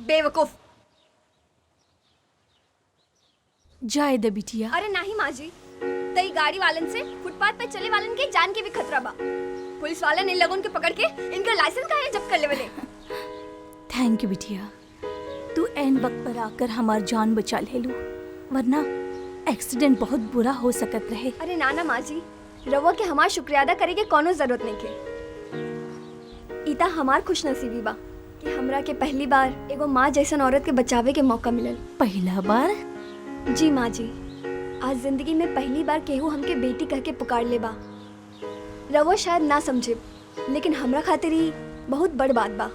बेवकूफ। जाए दे बिटिया। अरे नहीं माँ जी, तई गाड़ी वालन से फुटपाथ पे चले वालन के जान के भी खतरा बा। पुलिस वाले इन लोगों के पकड़ के इनका लाइसेंस काहे जब्त कर लेवले। थैंक यू बिटिया, तू एन वक्त पर आकर हमार जान बचा ले लू, वरना एक्सीडेंट बहुत बुरा हो सकत रहे। अरे नाना माँ जी, रवा के हमार शुक्रिया अदा करे के कोनो जरूरत नहीं के। इता हमार खुशनसीबी बा कि हमरा के पहली बार एगो माँ जैसन औरत के बचावे के मौका मिलल। पहला बार? जी माँ जी, आज जिंदगी में पहली बार केहू हमके बेटी कह के पुकार ले बा। रवा शायद ना समझे, लेकिन हमरा खातिर ही बहुत बड़ बात बा।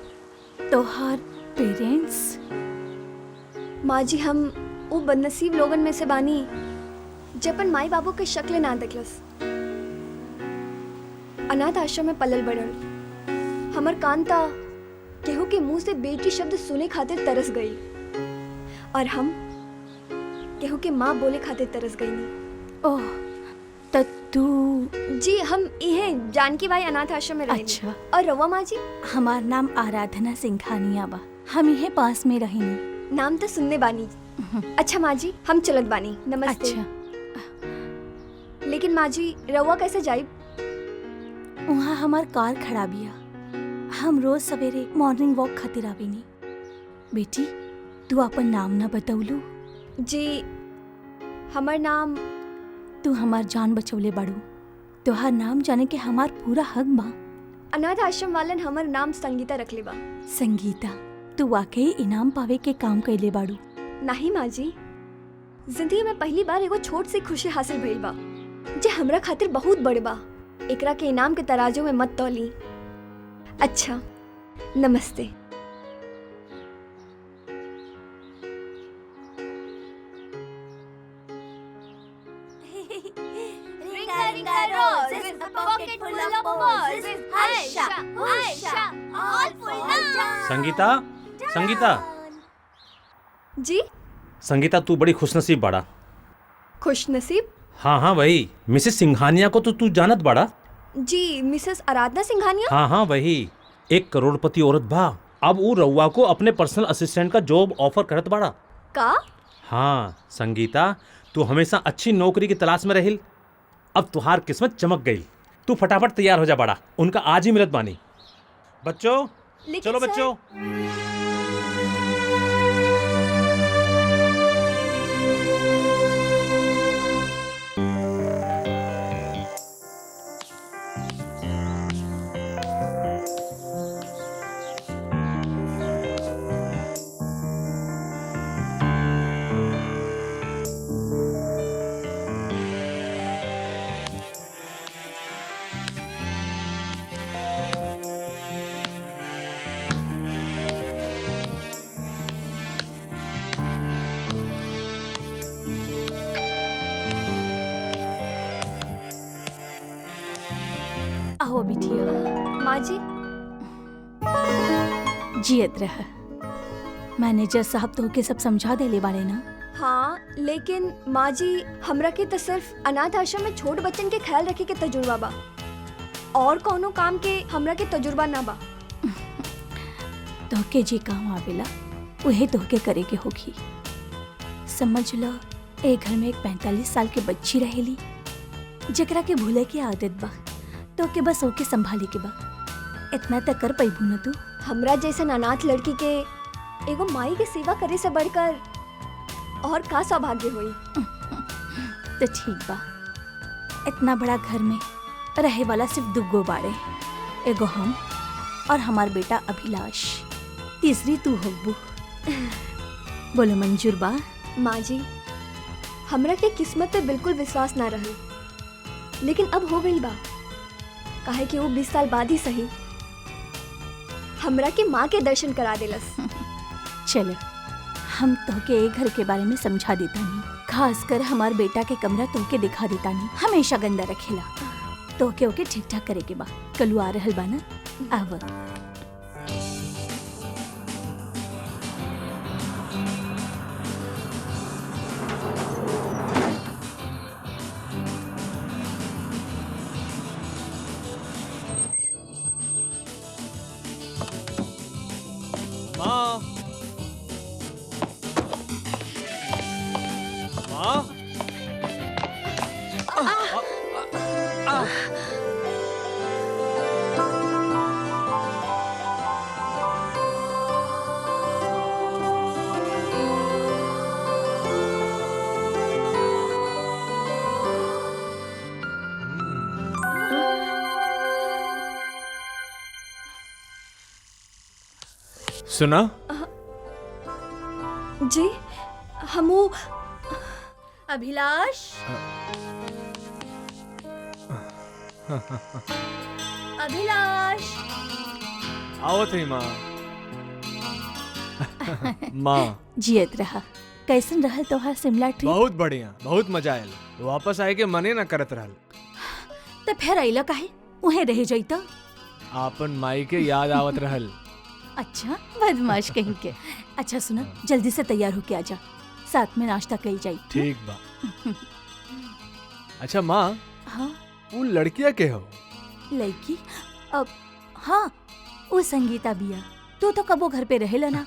तोहार पेरेंट्स? माँ जी, हम वो बदनसीब लोगन में से बानी जपन माई बाबू के शक्ल ना देखलस। अनाथ आश्रम में पलल बढ़ल। हमर कांता केहू के मुंह से बेटी शब्द सुने खातिर तरस गई, और हम केहू के माँ बोले खातिर तरस गई नहीं। ओह, त तू? जी, हम इहे जानकी बाई अनाथ आश्रम में रहेनी। अच्छा। और रवा माँ जी? हमार नाम आराधना सिंघानिया बा, हम इहे पास में रहेनी। नाम तो सुनने बानी। अच्छा माँ जी, हम चलत बानी। नमस्ते। अच्छा। लेकिन माँ जी, रवा कैसे जाइब? वहाँ हमार कार खड़ा बिया, हम रोज सवेरे मॉर्निंग वॉक खातिर आवेनी। बेटी, तू अपन नाम ना बतौलू? जी, हमर नाम। तू हमार जान बचौले बाड़ू, तोहार नाम जाने के हमार पूरा हक बा। अनाथ आश्रम वालन हमर नाम संगीता रखले बा। संगीता, तू वाकई इनाम पावे के काम कैले बाड़ू। नहीं माँ जी, जिंदगी में पहली बार एगो छोट सी खुशी हासिल भइल बा, जे हमरा खातिर बहुत बड़ बा। एकरा के इनाम के तराजू में मत तौली। अच्छा, नमस्ते। संगीता, संगीता। जी? संगीता, तू बड़ी खुशनसीब बाड़ा। खुशनसीब? हाँ हाँ, वही मिसेस सिंघानिया को तो तू जानत बाड़ा। जी, मिसेस आराधना सिंघानिया। हाँ हाँ, वही 1 करोड़पति औरत बा। अब वो रउआ को अपने पर्सनल असिस्टेंट का जॉब ऑफर करत बाड़ा का? हाँ संगीता, तू हमेशा अच्छी नौकरी की तलाश में रहिल, अब तुहार किस्मत चमक गई। तू फटाफट तैयार हो जा बाड़ा, उनका आज ही मिलत बानी। बच्चों, चलो बच्चों। आओ बिटिया। माँ जी? जियत रह। मैनेजर साहब तो के सब समझा देले बारे ना? हाँ, लेकिन माँ जी, हमरा के तो सिर्फ अनाथ आश्रम में छोट बच्चन के ख्याल रखे के तजुर्बा बा, और कोनो काम के हमरा के तजुर्बा ना बा। तोहके जे काम आवेला उहे तोहके करे के होगी। समझ लो, एक घर में एक 45 साल के बच्ची रहेली, जकरा के भूले के आदत बा, तोहके बस ओके संभाले के बा। इतना तक कर पैबू न तू? हमरा जैसन अनाथ लड़की के एगो माई के सेवा करे से बढ़कर और का सौभाग्य होई। तो ठीक बा, इतना बड़ा घर में रहे वाला सिर्फ दुगो बाड़े, एगो हम और हमार बेटा अभिलाष, तीसरी तू होबू। बोलो मंजूर बा? माँ जी, हमरा के किस्मत पे बिल्कुल विश्वास ना रहे, लेकिन अब हो गई बा। काहे कि वो 20 साल बाद ही सही हमरा के माँ के दर्शन करा देलस। चलो, हम तोहके एक घर के बारे में समझा देता नहीं, खासकर हमार बेटा के कमरा तोहके दिखा देता नहीं, हमेशा गंदा रखेला। तोहके ओके ठीक ठाक करे के बा। कलू आ रहल बा ना? आव। सुना? जी हमू अभिलाष, अभिलाष, आवत है माँ। माँ जियत रहा। कैसन रहल तोहार शिमला ट्रिप? बहुत बढ़िया, बहुत मजा आयल। वापस आए के मने ना करत रहल। तो फिर अइला काहे? उहे रह जाइता। आपन माई के याद आवत रहल। अच्छा, बदमाश कहीं के। अच्छा सुना, जल्दी से तैयार होके आजा, साथ में नाश्ता कल जाई। ठीक बा। अच्छा माँ, हाँ वो लड़किया के हो? लड़की? अब हाँ, वो संगीता बिया। तू तो कबो घर पे रहेला ना,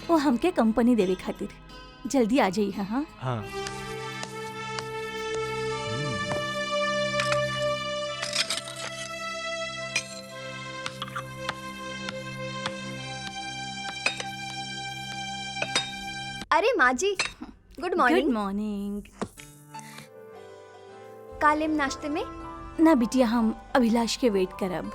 वो हमके कंपनी देवे खातिर। जल्दी आ जाई। हाँ हाँ। अरे माँ जी, गुड गुड मॉर्निंग। मॉर्निंग। कालेम नाश्ते में? ना बिटिया, हम अभिलाष के वेट करब।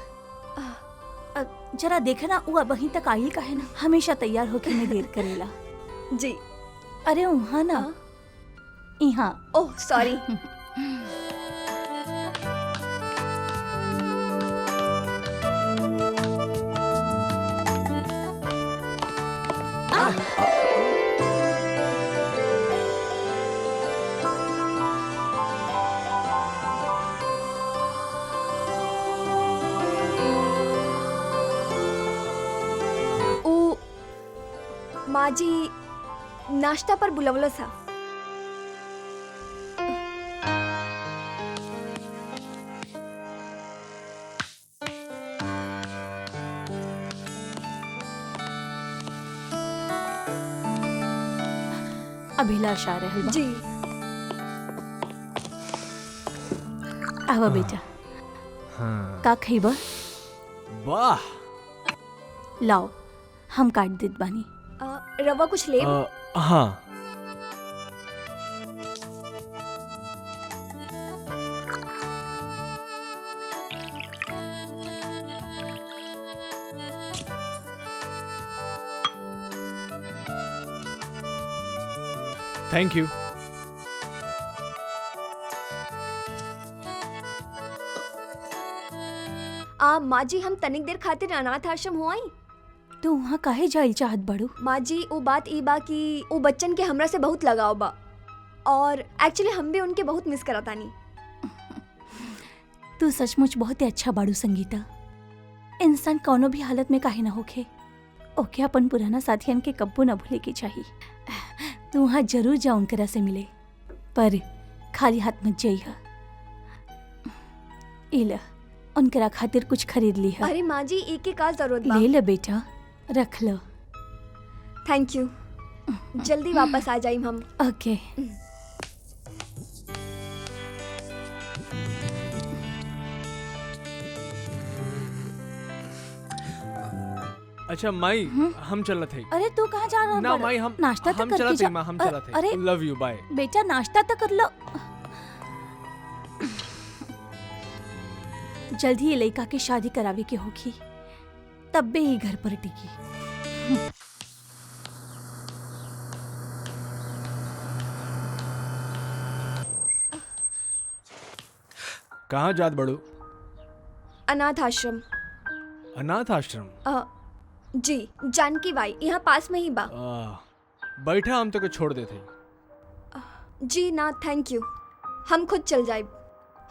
जरा देखे ना, वो अब वहीं तक आई काहे ना? हमेशा तैयार होके में देर करेला। जी। अरे वहाँ ना, यहाँ। Oh sorry. माँ जी नाश्ता पर बुलवलो सा। अभिलाष आ रहल बा। जी। आवा बेटा, हाँ। का खइबा? वाह। लाओ, हम काट देत बानी। रवा कुछ ले? हाँ। Thank you. माँ जी हम तनिक देर खातिर अनाथ आश्रम हो आई। तू वहाँ काहे जाइल चाहत बड़ू? माँ जी वो बात ई बा कि वो बच्चन के हमरा से बहुत लगाव बा और एक्चुअली हम भी उनके बहुत मिस करतानी। तू सचमुच बहुत ही अच्छा बाड़ू संगीता। इंसान कौनो भी हालत में काहे ना होखे, ओके अपन पुराना साथियन के कब्बू न भूले के चाहिए। तू वहाँ जरूर जा उनकरा से मिले, पर खाली हाथ मत जाइहा। इला उनकरा खातिर कुछ खरीद ली है। अरे माँ जी एक के का जरूरत बा? ले ले बेटा, रख लो। Thank you. जल्दी वापस आ जाइम हम। ओके। अच्छा माई, हम चलत है। अरे तू कहाँ जा रहा? ना माई, हम नाश्ता तो हम करके चलत जा। है माँ, हम चलत है। अरे लव यू, बाय। बेटा नाश्ता तो कर लो। जल्दी ये लड़का की शादी करावे के होगी, तब भी ही घर पर टिकी। कहाँ जात बड़ू? अनाथ आश्रम। अनाथ आश्रम? जी जानकी बाई, यहाँ पास में ही बा। बैठा, हम तो छोड़ देते। जी ना थैंक यू, हम खुद चल जाए।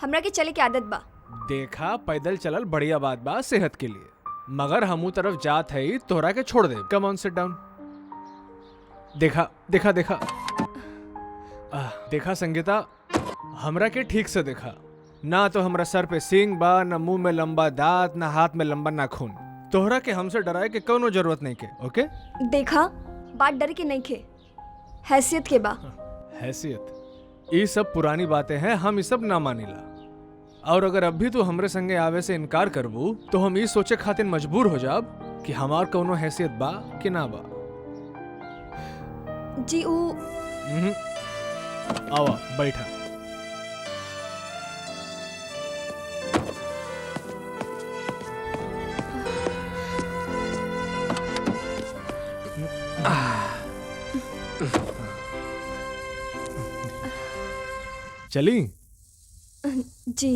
हमरा के चले के आदत बा। देखा, पैदल चलल बढ़िया बात बा सेहत के लिए, मगर हमू तरफ जात है तोहरा के छोड़ दे। Come on, sit down. देखा देखा देखा देखा संगीता, हमरा के ठीक से देखा। ना तो हमरा सर पे सींग बा, ना मुंह में लंबा दांत, ना हाथ में लंबा नाखून। तोहरा के हमसे डराए के कोनो जरूरत नहीं के, ओके? देखा, बात डर के नहीं खे, हैसियत के बा। हैसियत? ये सब पुरानी बातें हैं, हम ये सब ना मानिला। और अगर अब भी तू हमरे संगे आवे से इनकार करबू तो हम ये सोचे खातिर मजबूर हो जाब कि हमार कौनो हैसियत बा कि ना बा। जी वो आवा बैठा। चली? जी।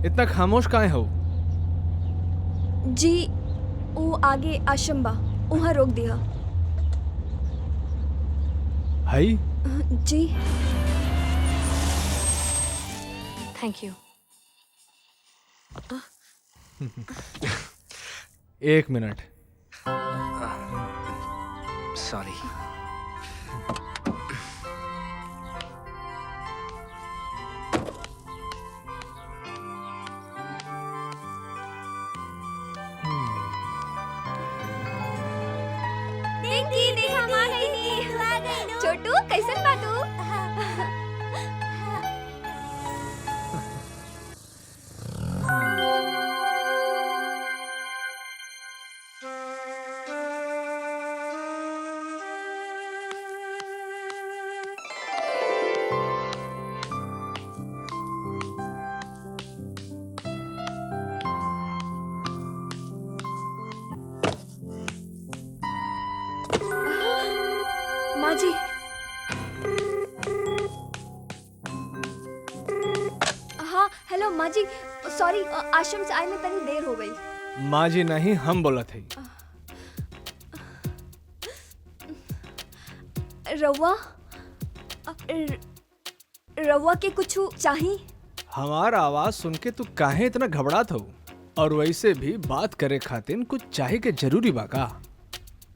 इतना खामोश काहे हो? जी वो आगे आश्रम बा, वहाँ रोक दिया। हाई? जी। Thank you. एक मिनट। सॉरी। छोटू कैसन बा तू? माँ जी। हाँ हेलो माँ जी, सॉरी आश्रम से आए में तनी देर हो गई। माँ जी नहीं, हम बोला थे। रवा रवा के कुछ चाहिए? हमारा आवाज सुन के तू काहे इतना घबरात हो? और वैसे भी बात करे खातिर कुछ चाहे के जरूरी बा का?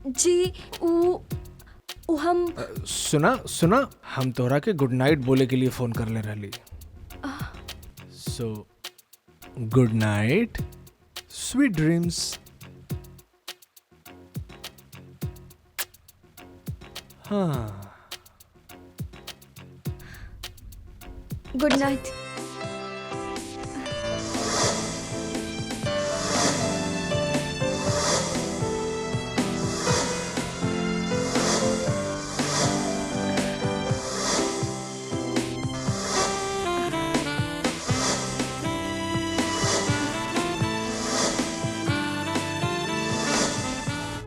जी वो हम सुना हम तोरा के गुड नाइट बोले के लिए फोन कर ले रहली। So good night, sweet dreams. हाँ, गुड नाइट।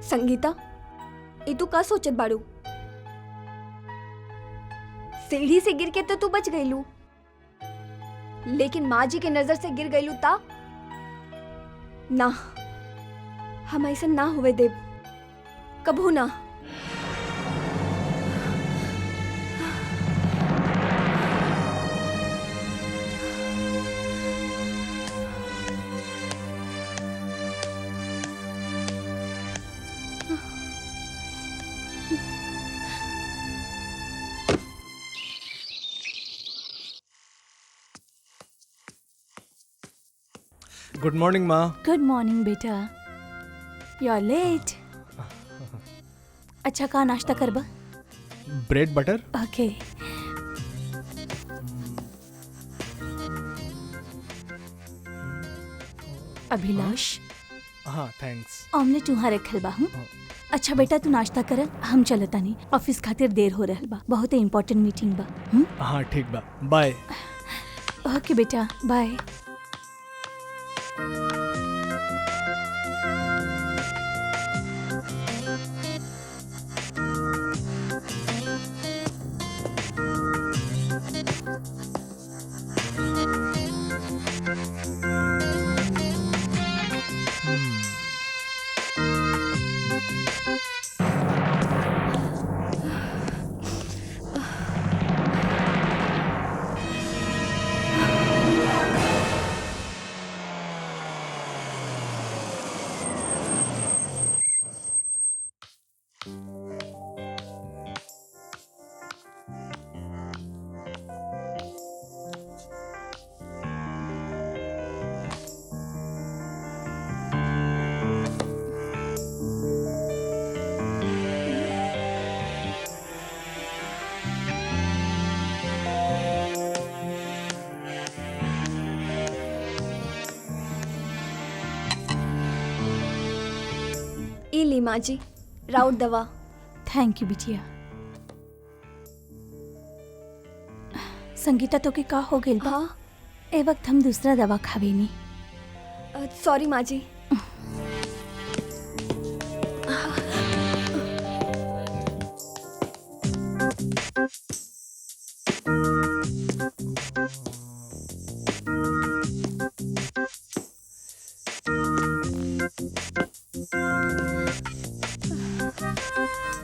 संगीता, ये तू का सोचत बाड़ू? सीढ़ी से गिर के तो तू बच गईलू, लेकिन माँ जी के नजर से गिर गईलू ता? ना, हम ऐसा ना हुए देव, कबू ना। गुड मॉर्निंग माँ। गुड मॉर्निंग बेटा, यू आर लेट। अच्छा का नाश्ता करबा? Bread butter. ओके। अभिलाष, हाँ थैंक्स। ऑमलेट वहाँ रखल बा। अच्छा बेटा तू नाश्ता कर, हम चलतानी, ऑफिस खातिर देर हो रहल बा, बहुत इम्पोर्टेंट मीटिंग बा। हाँ ठीक बा, बाय। ओके बेटा, बाय। ई ली माँ जी, राउत दवा। थैंक यू बिटिया। संगीता तो के का हो गइल बा? हाँ ए वक्त हम दूसरा दवा खावे नी। सॉरी माँ जी।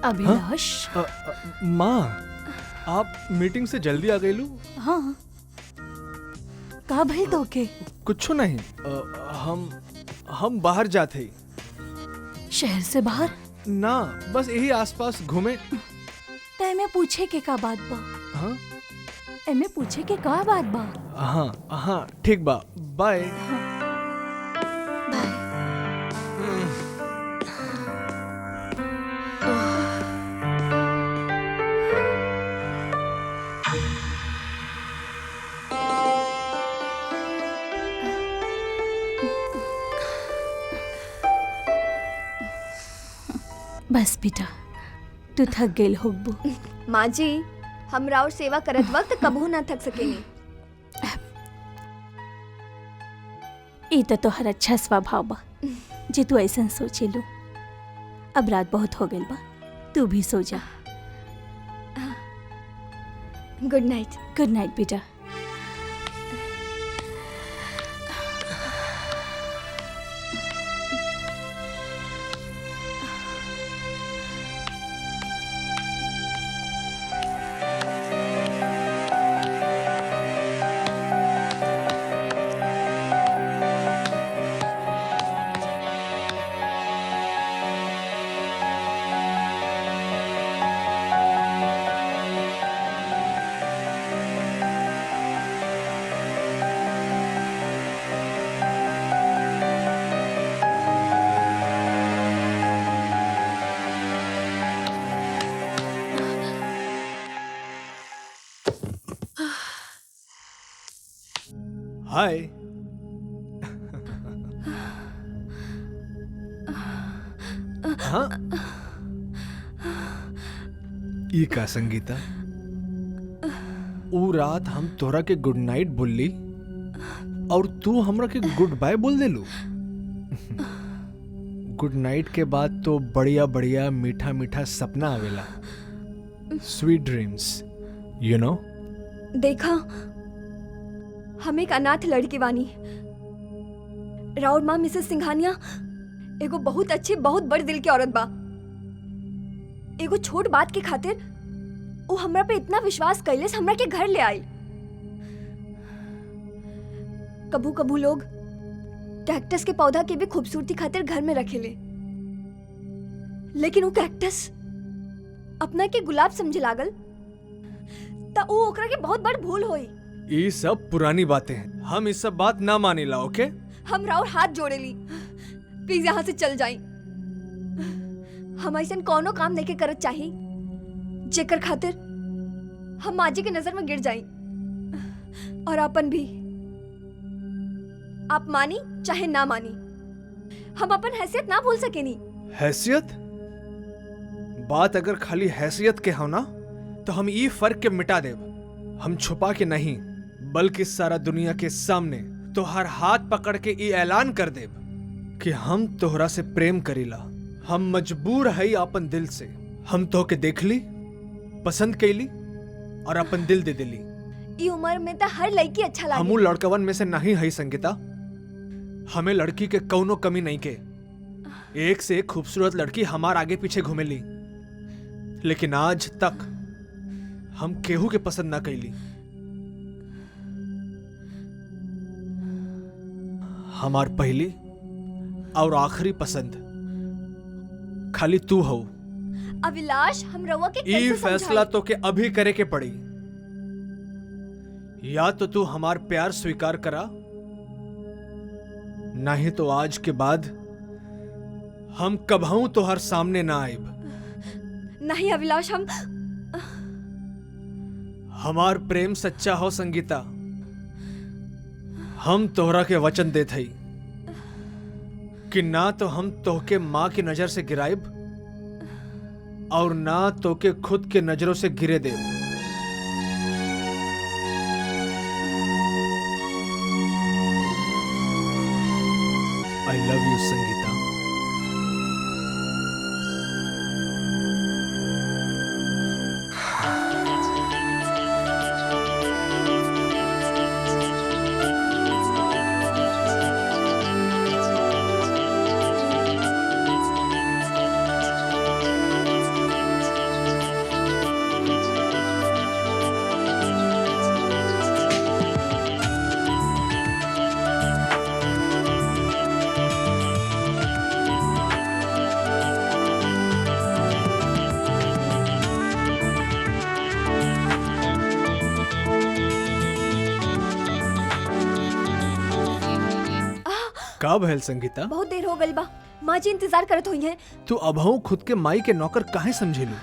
अभिलाष। माँ, आप मीटिंग से जल्दी आ गई लू? हाँ, का भइल तो के? कुछ नहीं, हम बाहर जाते ही। शहर से बाहर? ना, बस यही आसपास घूमे। तय में पूछे के का बात बा? हाँ एमे पूछे के का बात बा? हाँ हाँ, ठीक बा, बाय। बाय। बस बेटा, तू थक गेल होगबू। माँ जी, हमरा और सेवा करत वक्त कबहू ना थक सकेनी। ई तो तोहर अच्छा स्वभाव बा जे तू ऐसा सोचे लू। अब रात बहुत हो गइल बा, तू भी सो जा। Good night. गुड नाइट बेटा। हाय। हाँ, ई का संगीता, ऊ रात हम तोरा के गुड नाइट बोलली और तू हमरा के गुड बाय बोल देलू। गुड नाइट के बाद तो बढ़िया बढ़िया मीठा मीठा सपना आवेला। Sweet dreams, you know. देखा, हम एक अनाथ लड़की बानी। राउर माँ मिसेस सिंघानिया एगो बहुत अच्छी, बहुत बड़ दिल की औरत बा। एगो छोट बात के खातिर वो हमरा पे इतना विश्वास कैले से हमरा के घर ले आई। कभू कभू लोग कैक्टस के पौधा के भी खूबसूरती खातिर घर में रखेले, लेकिन वो कैक्टस अपना के गुलाब समझे लागल त वो ओकरा के बहुत बड़ भूल होई। ये सब पुरानी बातें हैं, हम इस सब बात ना मानेला, ओके? हम राउर हाथ जोड़े ली, प्लीज यहाँ से चल जाई। हम ऐसा कौनो काम नहीं के करत चाही जेकर खातिर हम माजी के नजर में गिर जाई। और अपन भी, आप मानी चाहे ना मानी, हम अपन हैसियत ना भूल सकेनी। हैसियत? बात अगर खाली हैसियत के हो ना, तो हम ये फर्क के मिटा देब। हम छुपा के नहीं, बल्कि सारा दुनिया के सामने तोहर हाथ पकड़ के ये ऐलान कर देब कि हम तोहरा से प्रेम करीला। हम मजबूर हई अपन दिल से। हम तोहके देख ली, पसंद कैली और अपन दिल दे दिली। ई उम्र में तो हर लड़की अच्छा लागे। हमू लड़कवन में से नहीं हई संगीता। हमें लड़की के कौनो कमी नहीं के। एक से एक खूबसूरत लड़की हमार आगे पीछे घूमेली, लेकिन आज तक हम केहू के पसंद ना कैली। हमार पहली और आखिरी पसंद खाली तू हो। अभिलाष, हम रउआ के ये कैसे फैसला समझाई? तो के अभी करे के पड़ी। या तो तू हमार प्यार स्वीकार करा, नहीं तो आज के बाद हम कबहू तो हर सामने ना आइब। नहीं अभिलाष, हमार प्रेम सच्चा हो संगीता। हम तोहरा के वचन देत हई कि ना तो हम तोहके माँ की नजर से गिराइब और ना तोके खुद के नजरों से गिरे देब। Love you Sangeeta. का भइल संगीता? बहुत देर हो गई बा, माँ जी इंतजार करत हुई हैं। तू अभऊ खुद के माई के नौकर काहे समझेलू?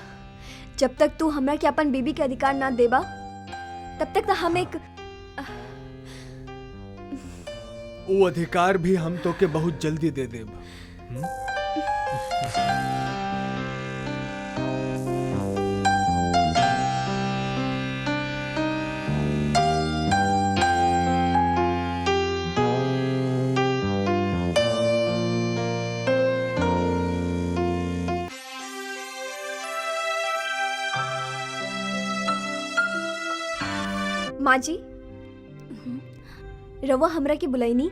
जब तक तू हमरा के अपन बीबी के अधिकार ना देबा तब तक हम एक वो अधिकार भी हम तो के बहुत जल्दी दे देब। माँ जी, रवा हमरा की बुलाईनी?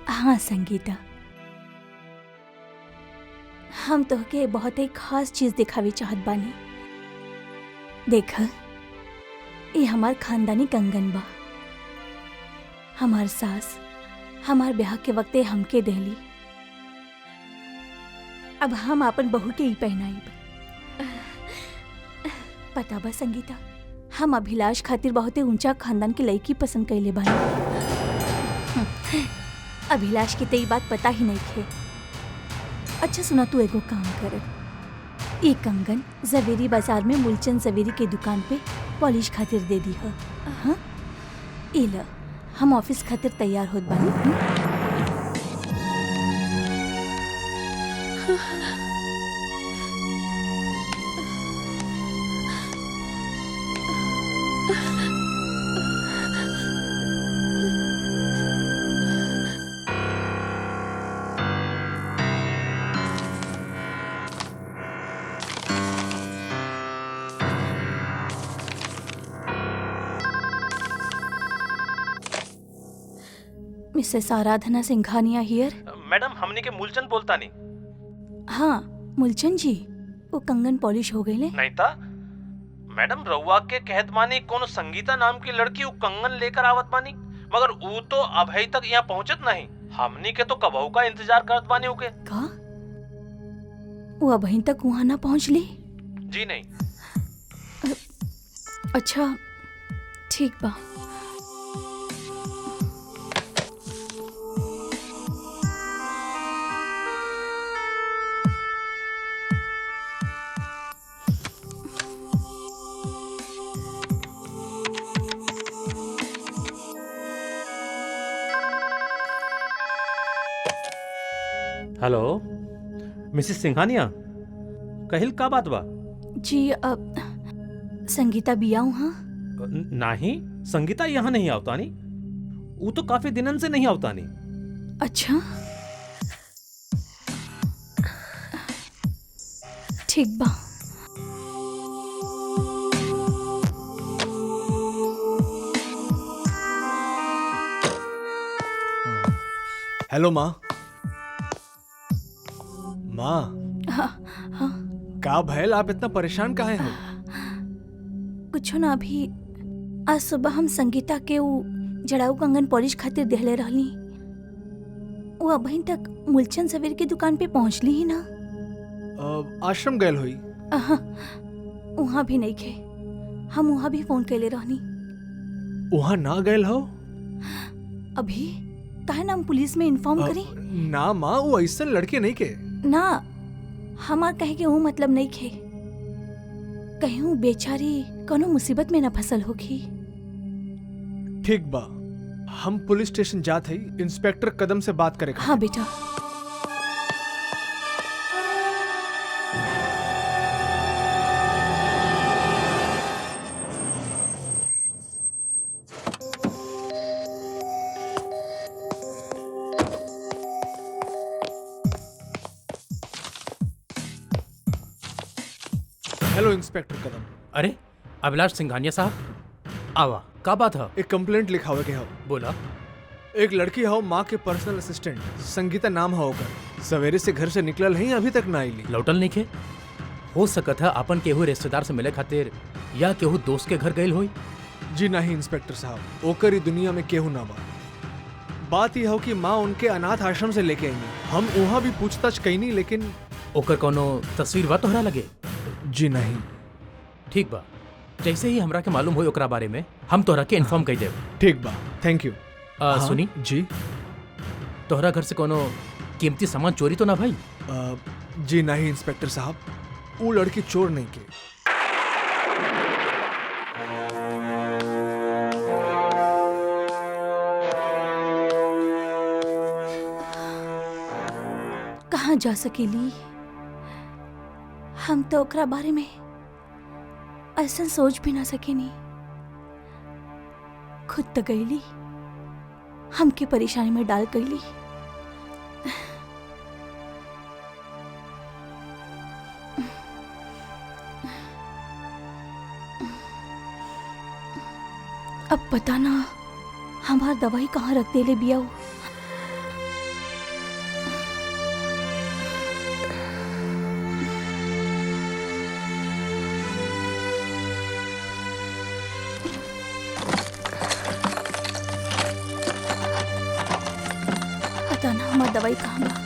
हाँ संगीता, हम तोहके बहुत ही खास चीज दिखावे चाहत बानी। देख, ये हमार खानदानी कंगन बा। हमार सास हमार ब्याह के वक्ते हमके देली। अब हम अपन बहू के ही पहनाइब। पता बा संगीता, हम अभिलाष खातिर बहुत ऊंचा खानदान की लड़की पसंद कैले बानी। अभिलाष की तेरी बात पता ही नहीं थे। अच्छा सुना, तू एगो काम कर, ये कंगन जवेरी बाजार में मूलचंद जवेरी के दुकान पे पॉलिश खातिर दे दी है। हाँ, इला हम ऑफिस खातिर तैयार होत बानी। मिसेस आराधना सिंघानिया हियर। मैडम, हमने के मूलचंद बोलता नहीं। हाँ मूलचंद जी, वो कंगन पॉलिश हो गई ले? नहीं था मैडम, रउआ के कहत मानी कोनो संगीता नाम की लड़की वो कंगन लेकर आवत मानी, मगर वो तो अभी तक यहाँ पहुँचत नहीं। हमनी के तो कबहू का इंतजार करत बानी ओके। का वो अभी तक वहाँ ना पहुँच ली? जी नहीं। अच्छा ठीक बा। हेलो मिसेस सिंघानिया, कहिल का बात बा? जी अब संगीता बिया हाँ? नहीं, संगीता यहाँ नहीं आवता नी। वो तो काफी दिनन से नहीं आवता नी। अच्छा ठीक बा। हेलो माँ। माँ, हाँ हाँ, का भैल, आप इतना परेशान काहे हो? कुछ ना, अभी आज सुबह हम संगीता के वो जड़ाऊ कंगन पॉलिश खातिर देहले रहली। वो अभी तक मूलचंद सवेर की दुकान पे पहुंचली ही ना। आश्रम गए हुई? वहाँ भी नहीं खे। हम वहाँ भी फोन कैले रहनी। वहाँ ना गए हो? अभी काहे ना हम पुलिस में इन्फॉर्म करी? ना माँ, वो ऐसा लड़के नहीं के। ना, हमार कहे के वो मतलब नहीं खे। कहूँ बेचारी कोनो मुसीबत में न फसल होगी। ठीक बा, हम पुलिस स्टेशन जात हई, इंस्पेक्टर कदम से बात करे। हाँ बेटा। हेलो इंस्पेक्टर कदम। अरे अभिलाष सिंघानिया साहब, आवा का बात है? एक कंप्लेंट लिखा हुआ के हो। बोला। एक लड़की हो, माँ के पर्सनल असिस्टेंट, संगीता नाम हो ओकर। सवेरे से घर से निकलल ही अभी तक ना आईली। लौटल नहीं खे? हो सकत है अपन केहू रिश्तेदार से मिले खातिर या केहू दोस्त के घर गईल होई। जी नहीं इंस्पेक्टर साहब, ओकर ही दुनिया में केहू ना बा। बात यह हो कि माँ उनके अनाथ आश्रम से लेके आई। हम वहाँ भी पूछताछ कैनी, लेकिन ओकर कोनो तस्वीर बा तोहरा लगे? जी नहीं। ठीक बा, जैसे ही हमरा के मालूम होई ओकरा बारे में हम तोहरा के इन्फॉर्म कर देब। ठीक बा, थैंक यू। सुनी जी। तोहरा घर से कोनो कीमती सामान चोरी तो ना भाई? जी नहीं इंस्पेक्टर साहब, वो लड़की चोर नहीं के। कहाँ जा सकेली? हम तो ओकरा बारे में ऐसा सोच भी ना सकेनी। खुद तो गईली, हमके परेशानी में डाल गईली। अब पता ना हमार दवाई कहाँ रख देले बियाऊ। पता ना हमार दवाई कहाँ बा।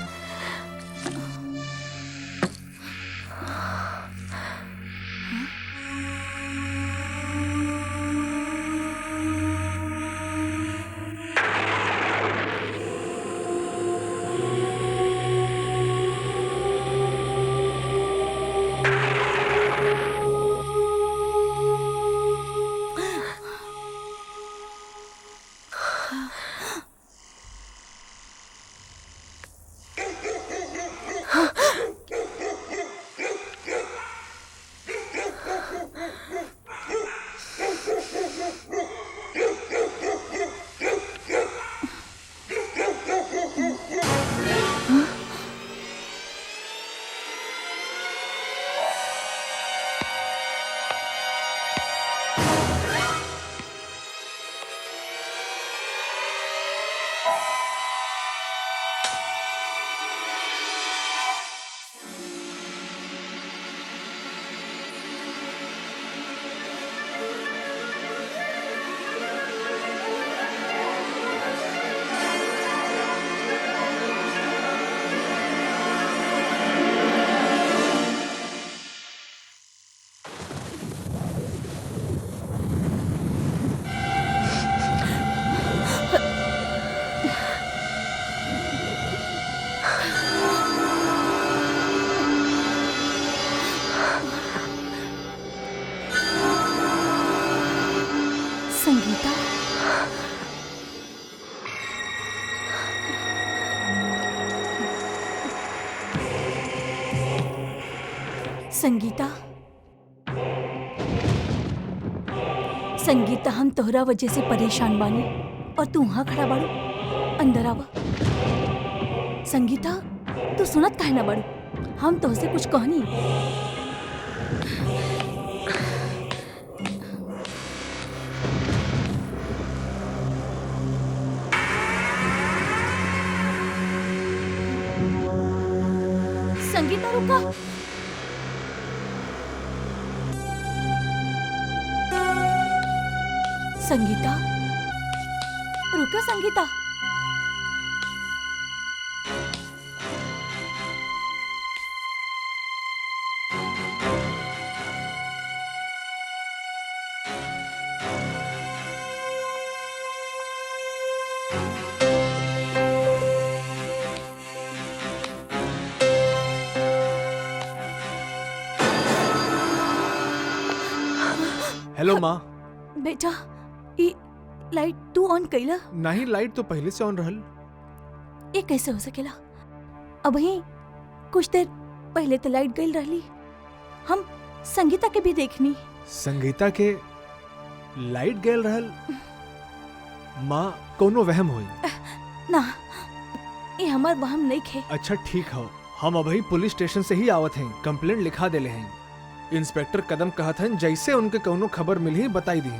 संगीता, संगीता, संगीता, हम तोहरा वजह से परेशान बानी और तू वहां खड़ा बाड़ू। अंदर आवा। संगीता, तू सुनत काहे ना बाड़ू? हम तोहसे कुछ कहनी। संगीता रुका। संगीता रुका। संगीता, हेलो माँ। बेटा, ई लाइट तू ऑन कैला? नहीं, लाइट तो पहले से ऑन रहल। ये कैसे हो सकेला? अबही कुछ देर पहले तो लाइट गई रहली। हम संगीता के भी देखनी। संगीता के लाइट गैल रहल? माँ, कोनो वहम हुई? ना, ये हमार वहम नहीं खे। अच्छा ठीक हो, हम अभी पुलिस स्टेशन से ही आवत हैं, कंप्लेंट लिखा देले हैं। इंस्पेक्टर कदम कहत हन जैसे उनके कौनो खबर मिली बताई दी।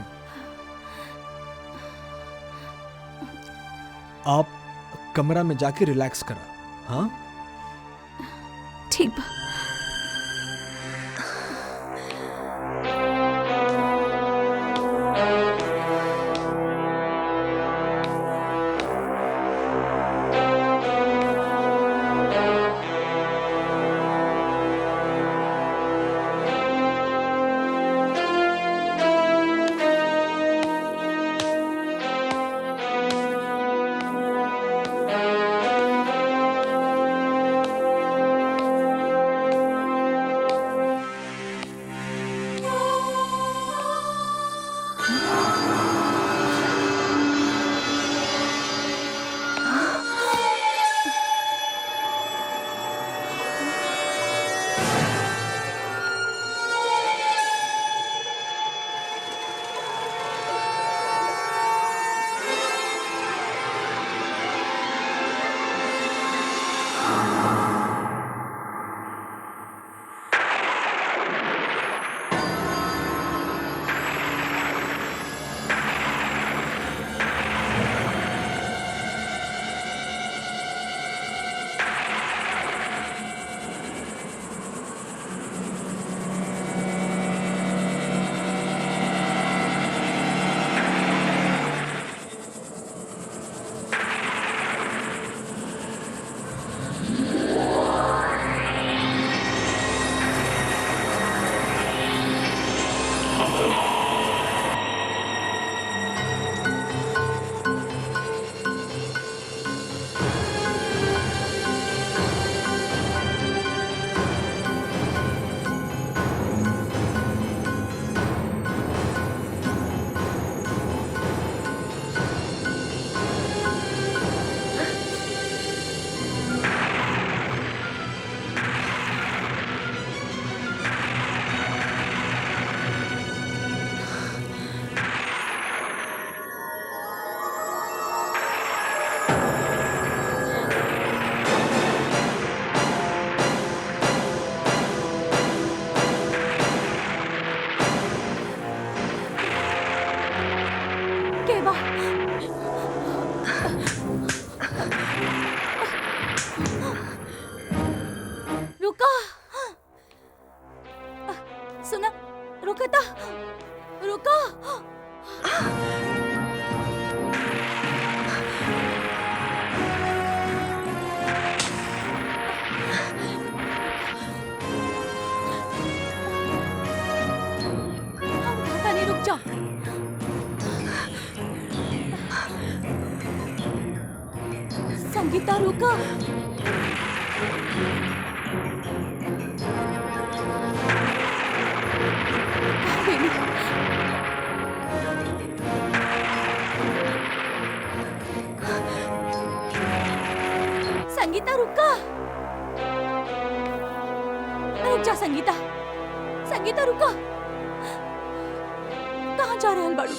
आप कमरा में जाके रिलैक्स करा। हाँ ठीक बा। रुका, सुना, रुका था, रुका। हम खाता नहीं, रुक जा। संगीता रुका। संगीता रुका, रुक जा संगीता, संगीता रुका। कहाँ जा रहल बाड़ू?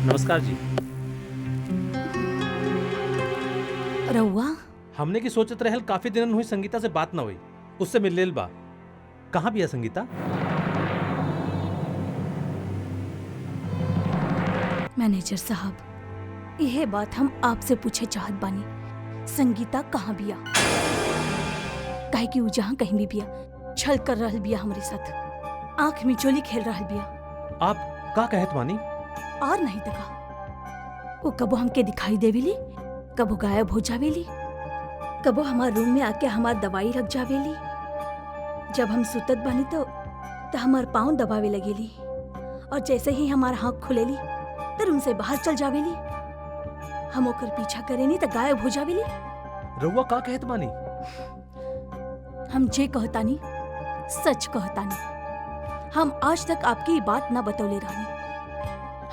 नमस्कार जी। रउआ हमने की सोचत रहल काफी दिन हुई संगीता से बात ना हुई, उससे मिल लेल बा। कहाँ बिया संगीता? मैनेजर साहब, यह बात हम आपसे पूछे चाहत बानी संगीता कहाँ बिया। काहे कि उ जहाँ कहीं भी बिया छल कर रहल बिया हमरे साथ, आंख में चोली खेल रहल बिया। आप का कहत बानी? और नहीं तका वो कबो हमके दिखाई देवेली, कबो गायब हो जावेली, कबो हमार रूम में आके हमार दवाई रख जावेली। जब हम सुतत बानी तो हमार पाँव दबावे लगेली, और जैसे ही हमार आँख खुलेली तो रूम से बाहर चल जावेली। हम ओकर पीछा करेनी तो गायब हो जावेली। रउआ का कहत बानी? हम जे कहतानी सच कहतानी। हम आज तक आपकी बात ना बतौले रहनी।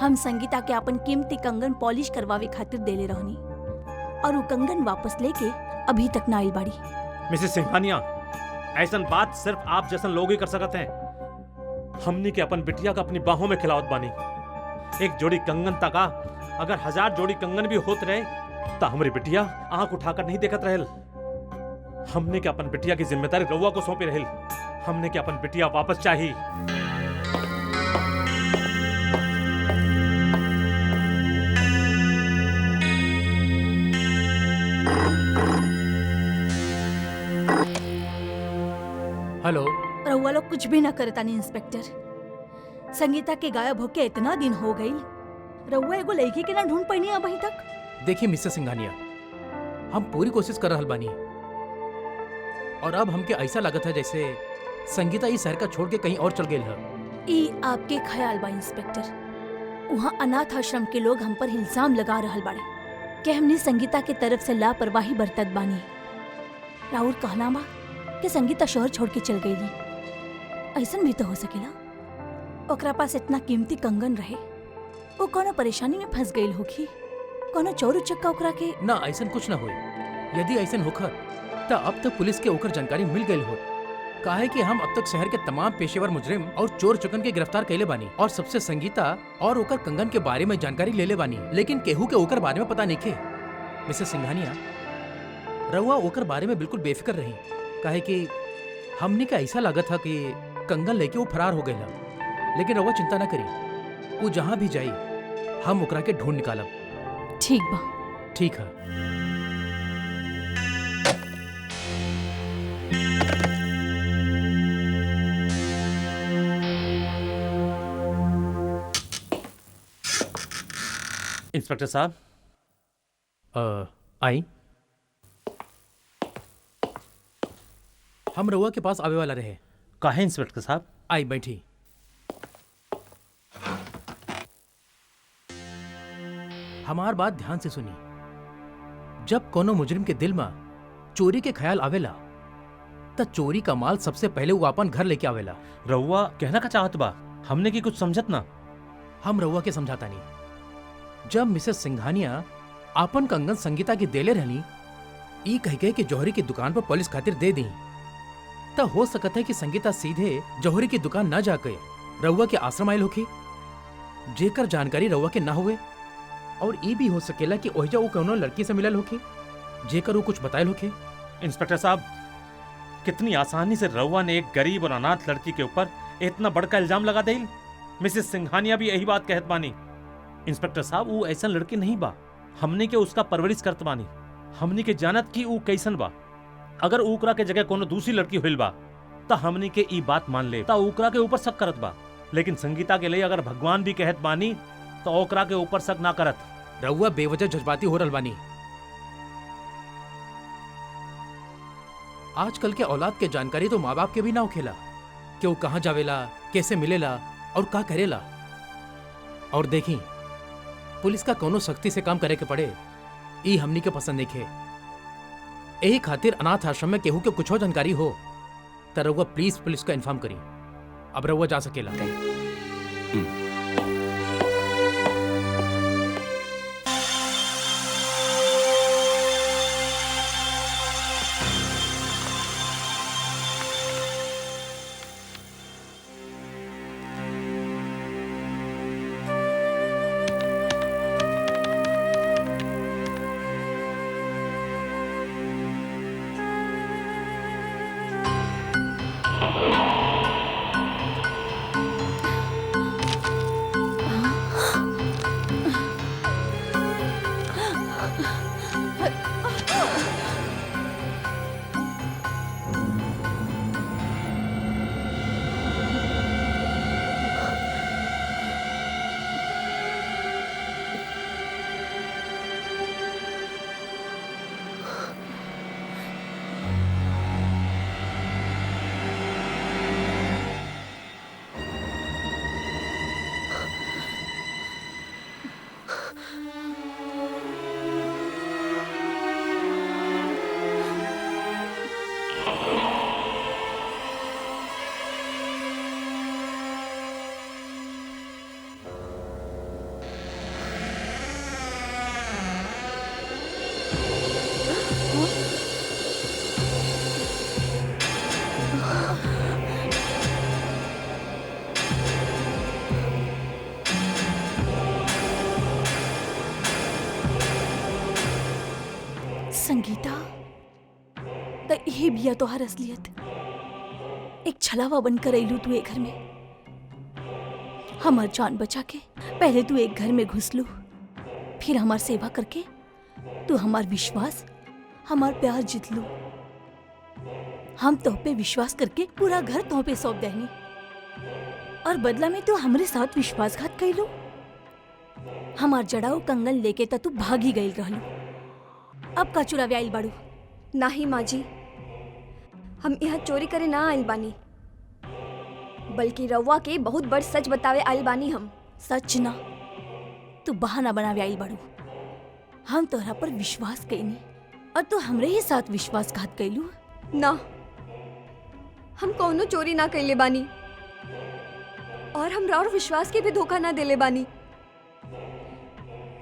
हम संगीता के अपन कीमती कंगन पॉलिश करवावे खातिर देले रहनी, और वो कंगन वापस लेके अभी तक ना आइल बाड़ी। मिसेस सिंघानिया, ऐसन बात सिर्फ आप जैसन लोग ही कर सकते हैं। हमनी के अपन बिटिया का अपनी बाहों में खिलावत बानी। एक जोड़ी कंगन तका अगर 1000 जोड़ी कंगन भी होत रहे तो हमारी बिटिया आंख उठाकर नहीं देखत रहल। हमने के अपन बिटिया की जिम्मेदारी रउआ को सौंपी रहल। हमने के अपन बिटिया वापस चाहिए। हेलो। रउआ लोग कुछ भी ना करतानी इंस्पेक्टर। संगीता के गायब होके इतना दिन हो गई, रउआ एगो लड़की के ना ढूंढ पैनी अभी तक। देखिए मिसेस सिंघानिया, हम पूरी कोशिश कर रहल बानी, और अब हमके ऐसा लगत है जैसे संगीता इस शहर का छोड़ के कहीं और चल गई है। ई आपके ख्याल बा इंस्पेक्टर। वहाँ अनाथ आश्रम के लोग हम पर इल्जाम लगा रहल बाड़े कि हमने संगीता के तरफ से लापरवाही बरतत बानी। राहुल कहना बा कि संगीता शहर छोड़ के चल गई। ऐसन भी तो हो सकेला ओकरा पास इतना कीमती कंगन रहे, वो कोनो परेशानी में फंस गई होगी, कोनो चोर उचक्का ओकरा के। ना ऐसा कुछ ना होई। यदि ऐसा होकर तो अब तक पुलिस के ओकर जानकारी मिल गई हो। काहे कि हम अब तक शहर के तमाम पेशेवर मुजरिम और चोर चुकन के गिरफ्तार कैले बानी, और सबसे संगीता और ओकर कंगन के बारे में जानकारी ले ले बानी, लेकिन केहू के ओकर बारे में पता नहीं खे। मिसेस सिंघानिया, रउआ ओकर बारे में बिल्कुल बेफिक्र रही। काहे कि हमने का ऐसा लागत था कि कंगन लेके वो फरार हो गया, लेकिन रउआ चिंता ना करी, वो जहाँ भी जाई हम ओकरा के ढूंढ निकालब। ठीक बा। ठीक है। इंस्पेक्टर साहब। आई। हम रउआ के पास आवे वाला रहे। काहे इंस्पेक्टर साहब? आई बैठी। हमार बात ध्यान से सुनी। जब कोनो मुजरिम के दिल में चोरी के ख्याल आवेला त चोरी का माल सबसे पहले वो अपन घर लेके आवेला। रउआ कहना का चाहत बा? हमने की कुछ समझत ना। हम रउआ के समझाता नहीं। जब मिसेस सिंघानिया आपन कंगन संगीता की देले रहनी, ई कह गए कि जौहरी की दुकान पर पुलिस खातिर दे दी, तो हो सकता है कि संगीता सीधे जौहरी की दुकान न जाके रउआ के आश्रम आयल होखी, जेकर जानकारी रउआ के ना हुए। और ई भी हो सकेला कि ओहिजा वो कोनो लड़की से मिलल होखी, जेकर वो कुछ बतायल होखी। इंस्पेक्टर साहब, कितनी आसानी से रउआ ने एक गरीब और अनाथ लड़की के ऊपर इतना बड़का इल्जाम लगा देल। मिसेस सिंघानिया भी यही बात कहत बानी। इंस्पेक्टर साहब, वो ऐसा लड़की नहीं बा। हमने के उसका परवरिश करत बानी। हमने के जानत की ऊ कैसन बा। अगर ऊकरा के जगह कोनो दूसरी लड़की हुई बा तो हमने के ई बात मान ले ता ऊकरा के ऊपर शक करत बा। लेकिन संगीता के लिए अगर भगवान भी कहत बानी तो ओकरा के ऊपर शक ना करत। रउआ बेवजह जज्बाती हो रहल बानी। आजकल के औलाद के जानकारी तो माँ बाप के भी ना होखेला कि वो कहाँ जावेला, कैसे मिलेला और का करेला। और देखी, पुलिस का कोनो सख्ती से काम करे के पड़े, ई हमनी के पसंद नहीं खे। यही खातिर अनाथ आश्रम में केहू के कुछ हो जानकारी हो तो रउआ प्लीज पुलिस को इन्फॉर्म करी। अब रउआ जा सकेला। संगीता, तो यही बिया तोहार असलियत। एक छलावा बनकर अइलू तू एक घर में। हमार जान बचा के पहले तू एक घर में घुस लू, फिर हमार सेवा करके तू हमार विश्वास, हमार प्यार जीत लू। हम तो पे विश्वास करके पूरा घर तो पे सौंप देनी, और बदला में तू हमरे साथ विश्वासघात कैलू। हमार जड़ाऊ कंगन लेके त तू भागी गई रहलू। अब का चुरावे आइल बाड़ू? नाही माँ जी, हम यहाँ चोरी करे ना आइल बानी, बल्कि रउआ के बहुत बड़ सच बतावे आइल बानी हम। सच ना, तू बहाना बनावे आइल बाड़ू। हम तोहरा पर विश्वास कईनी और तू हमरे ही साथ विश्वासघात कैलू। ना, हम कौनो चोरी ना कैले बानी, और हम राउर विश्वास के भी धोखा ना देले बानी।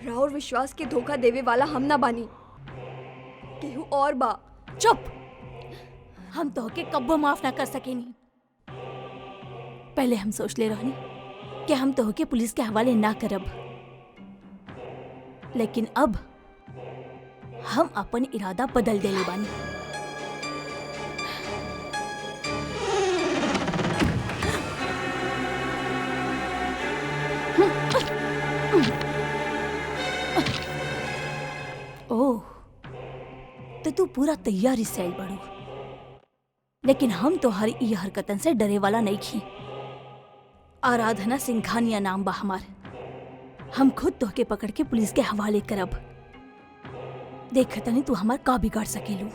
राउर विश्वास के धोखा देवे वाला हम ना बानी, केहू और बा। चुप! हम तोहके कब्बो माफ ना कर सकेनी। पहले हम सोच ले रहनी कि हम तोहके पुलिस के हवाले ना करब, लेकिन अब हम अपन इरादा बदल देले बानी। ओह, तो तू पूरा तैयारी से आइल बाड़ू, लेकिन हम तोहारी ई हरकतन से डरे वाला नहीं खी। आराधना सिंघानिया नाम बा हमार। हम खुद तोहके पकड़ के पुलिस के हवाले करब। देखत नहीं तू हमार का बिगाड़ सकेलू।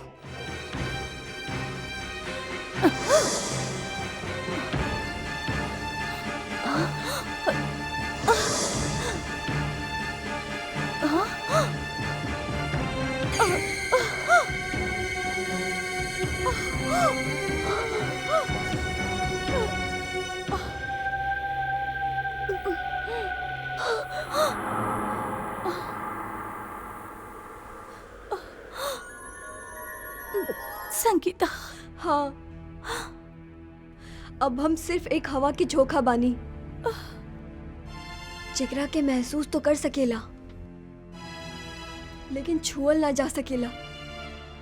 संगीता, हाँ, अब हम सिर्फ एक हवा की झोंका बानी, जेकरा के महसूस तो कर सकेला, लेकिन छुअल ना जा सकेला।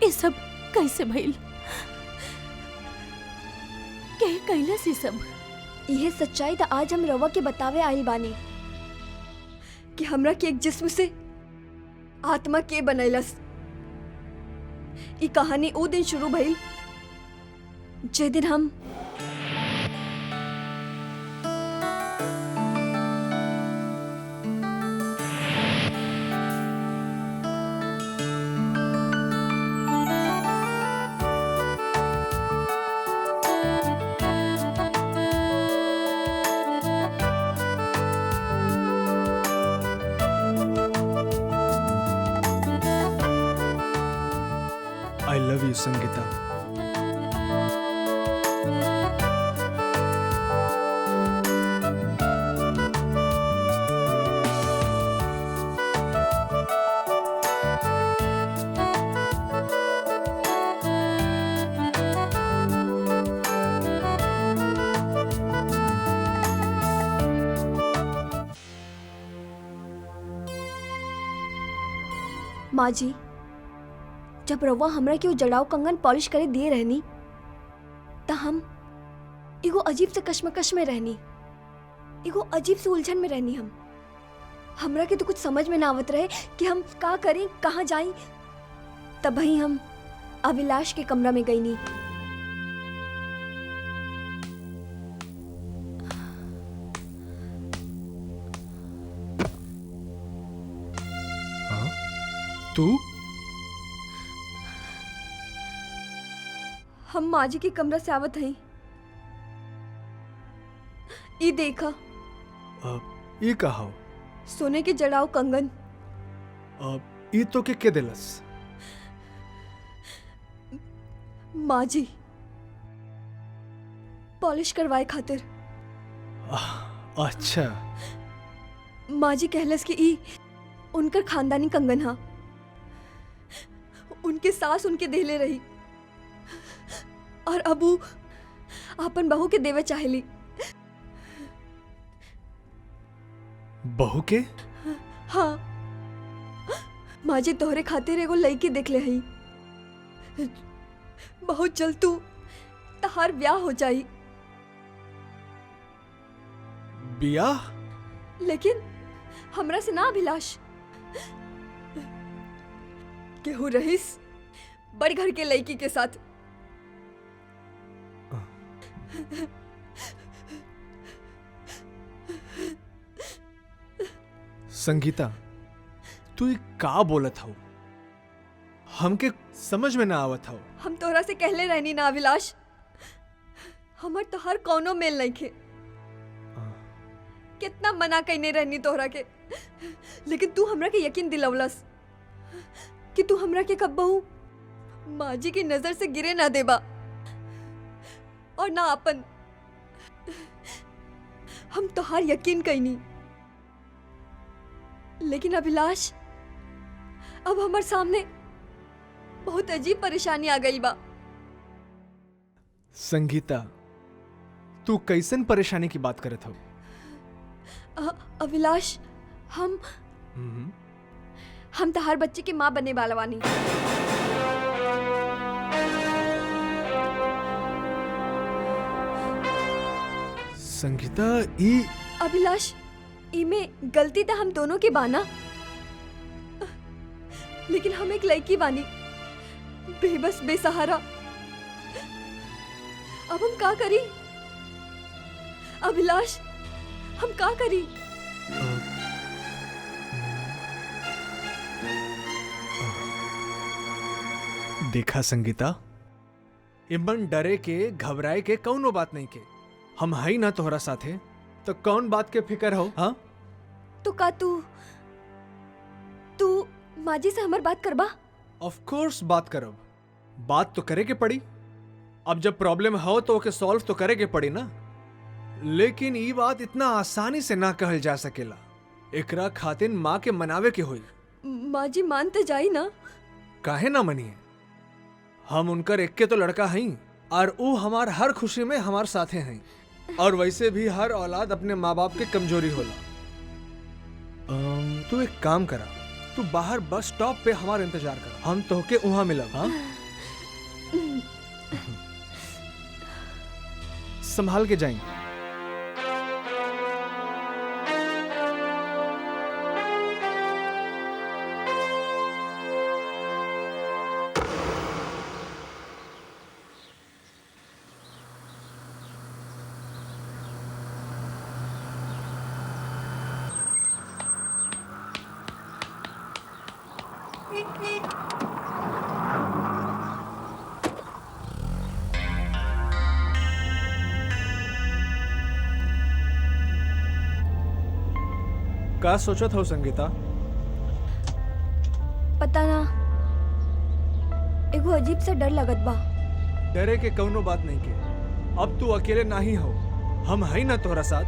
ये सब कैसे भइल? के कैलस ये सब? यह सच्चाई तो आज हम रवा के बतावे आइल बानी कि हमरा के एक जिस्म से आत्मा के बनैलस। ई कहानी वो दिन शुरू भइल जे दिन हम I love you, संगीता। माँ जी, जब रवा हमरा के वो जड़ाऊ कंगन पॉलिश करे दिए रहनी, त हम एगो अजीब से कश्मकश में रहनी, एगो अजीब से उलझन में रहनी। हमरा के तो कुछ समझ में ना आवत रहे कि हम का करें, कहाँ जाएं। तब ही हम अभिलाष के कमरा में गईनी। हाँ? तू? हम माँ जी के कमरा से आवत हई। ई देखा, ये कहा हो? सोने के जड़ाऊ कंगन। ये तो के दिलस? माँ जी पॉलिश करवाए खातिर। अच्छा। माँ जी कहलस कि ई उनकर खानदानी कंगन हा, उनके सास उनके देले रही, और अबू आपन बहू के देवे चाहेली। बहू के? हाँ, माँ जी तोहरे खातिर एगो लड़की देख ले हई। बहुत जल्द तू तहार ब्याह हो जाई, बियाह? लेकिन हमरा से ना अभिलाष। केहू रहीस बड़ घर के लड़की के साथ। संगीता, तू ये का बोलत हो? हमके समझ में ना आवत हो। हम तोहरा से कहले रहनी ना अभिलाष, हमर तोहर कौनो मेल नहीं खे। कितना मना कईने रहनी तोहरा के, लेकिन तू हमरा के यकीन दिलवलस कि तू हमरा के कब्बहू माँ जी की नजर से गिरे ना देबा और ना अपन। हम तोहार यकीन कईनी, लेकिन अभिलाष अब हमार सामने बहुत अजीब परेशानी आ गई बा। संगीता, तू कैसन परेशानी की बात करत हो? अभिलाष, हम तहार बच्चे की माँ बनने वाला वानी। संगीता, ई अभिलाष, इमे गलती तो हम दोनों की बाना, लेकिन हम एक लड़की बानी, बेबस बेसहारा। अब हम का करी अभिलाष, हम का करी? देखा संगीता, इमन डरे के घबराए के कौनो बात नहीं के। हम हई ना तोहरा साथे, तो कौन बात के फिकर हो? हाँ, तो का तू माजी से हमार बात करबा? ऑफ कोर्स बात करब। बात तो करे के पड़ी। अब जब प्रॉब्लम हो तो ओके सॉल्व तो करे के पड़ी ना। लेकिन ये बात इतना आसानी से ना कहल जा सकेला। एकरा खातिन माँ के मनावे के होई। माजी मान तो जाई ना? काहे ना मनिए? हम उनकर एक के तो लड़का हई, और वो हमार हर खुशी में हमार साथे हैं। और वैसे भी हर औलाद अपने माँ बाप के कमजोरी होला। तू एक काम करा, तू बाहर बस स्टॉप पे हमारा इंतजार कर, हम तोहके वहां मिलब। हाँ, संभाल के जाएंगे। का सोचत हो संगीता? पता ना, एगो अजीब सा डर लगत बा। डरे के कौनो बात नहीं के। अब तू अकेले नहीं हो, हम हई ना तोहरा साथ।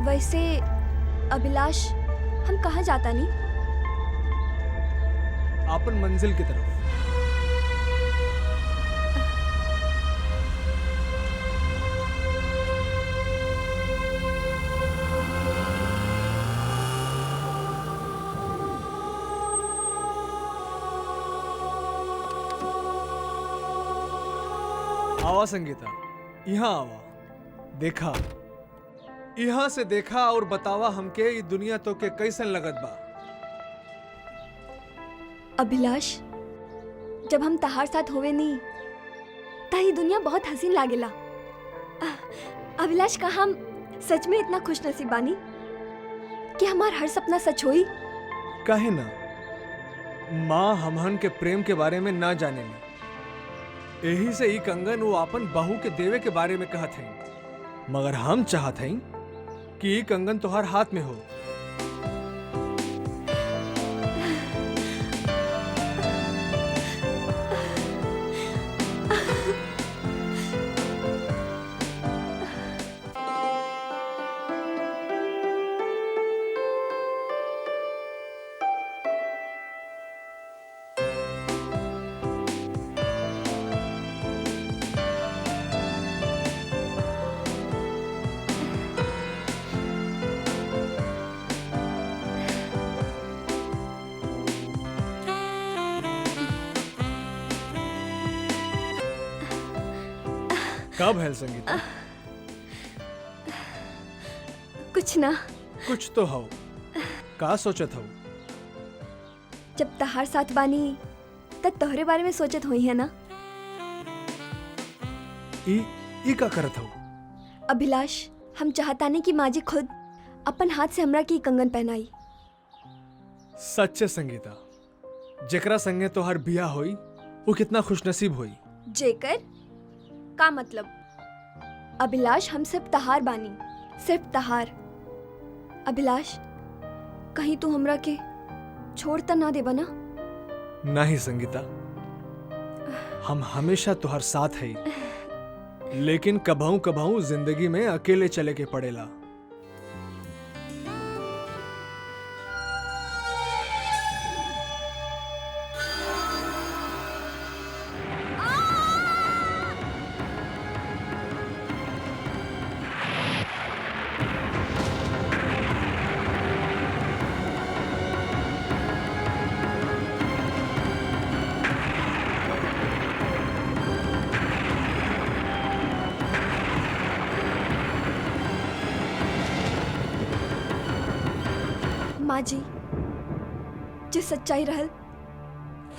वैसे अभिलाष, हम कहाँ जाता नहीं? अपन मंजिल की तरफ। आवा संगीता, यहाँ आवा। देखा, यहाँ से देखा और बतावा हमके ये दुनिया तो के कैसन लगत बा। अभिलाष, जब हम तहार साथ होवे नहीं ता ये दुनिया बहुत हसीन लागेला। अभिलाष, का हम सच में इतना खुश नसीब बानी कि हमार हर सपना सच होई? काहे ना? माँ हमहन के प्रेम के बारे में ना जाने ली, यही से ई कंगन वो अपन बहू के देवे के बारे में कहत हैं। मगर हम चाहत हैं कि ई कंगन तोहर हाथ में हो। कब है संगीता? कुछ ना, कुछ तो हो। का सोचत हो? जब तहार साथ बानी तब तोहरे बारे में सोचत हुई है ना। ई का करत हो? अभिलाष, हम चाहतानी कि माँ जी खुद अपन हाथ से हमरा की कंगन पहनाई। सच्चे संगीता, जेकरा संगे तोहर बिया होई वो कितना खुशनसीब होई। जेकर का मतलब? अभिलाष, हम सिर्फ तहार बानी, सिर्फ तहार। अभिलाष, कहीं तू हमरा के छोड़ त ना देबा ना? नहीं संगीता, हम हमेशा तुहार साथ है, लेकिन कबहू कबहू जिंदगी में अकेले चले के पड़ेला। माँ जी, जो सच्चाई रहल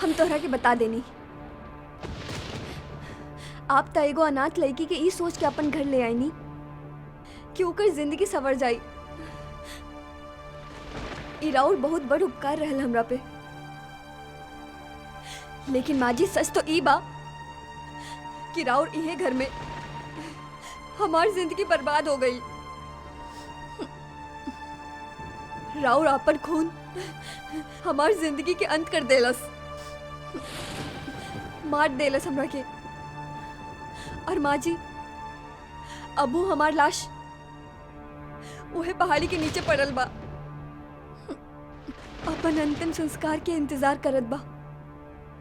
हम तोहरा के बता देनी। आप त एगो अनाथ लड़की के ई सोच के अपन घर ले आईनी कि ओकर जिंदगी संवर जाई। ई राउर बहुत बड़ उपकार रहल हमरा पे। लेकिन माँ जी, सच तो ई बा कि राउर इहे घर में हमार जिंदगी बर्बाद हो गई। राउर आपन खून हमार जिंदगी के अंत कर देलस, मार देलस हमरा के। और माँ जी, अबू हमार लाश उहे पहाड़ी के नीचे पड़ल बा, अपन अंतिम संस्कार के इंतजार करत बा।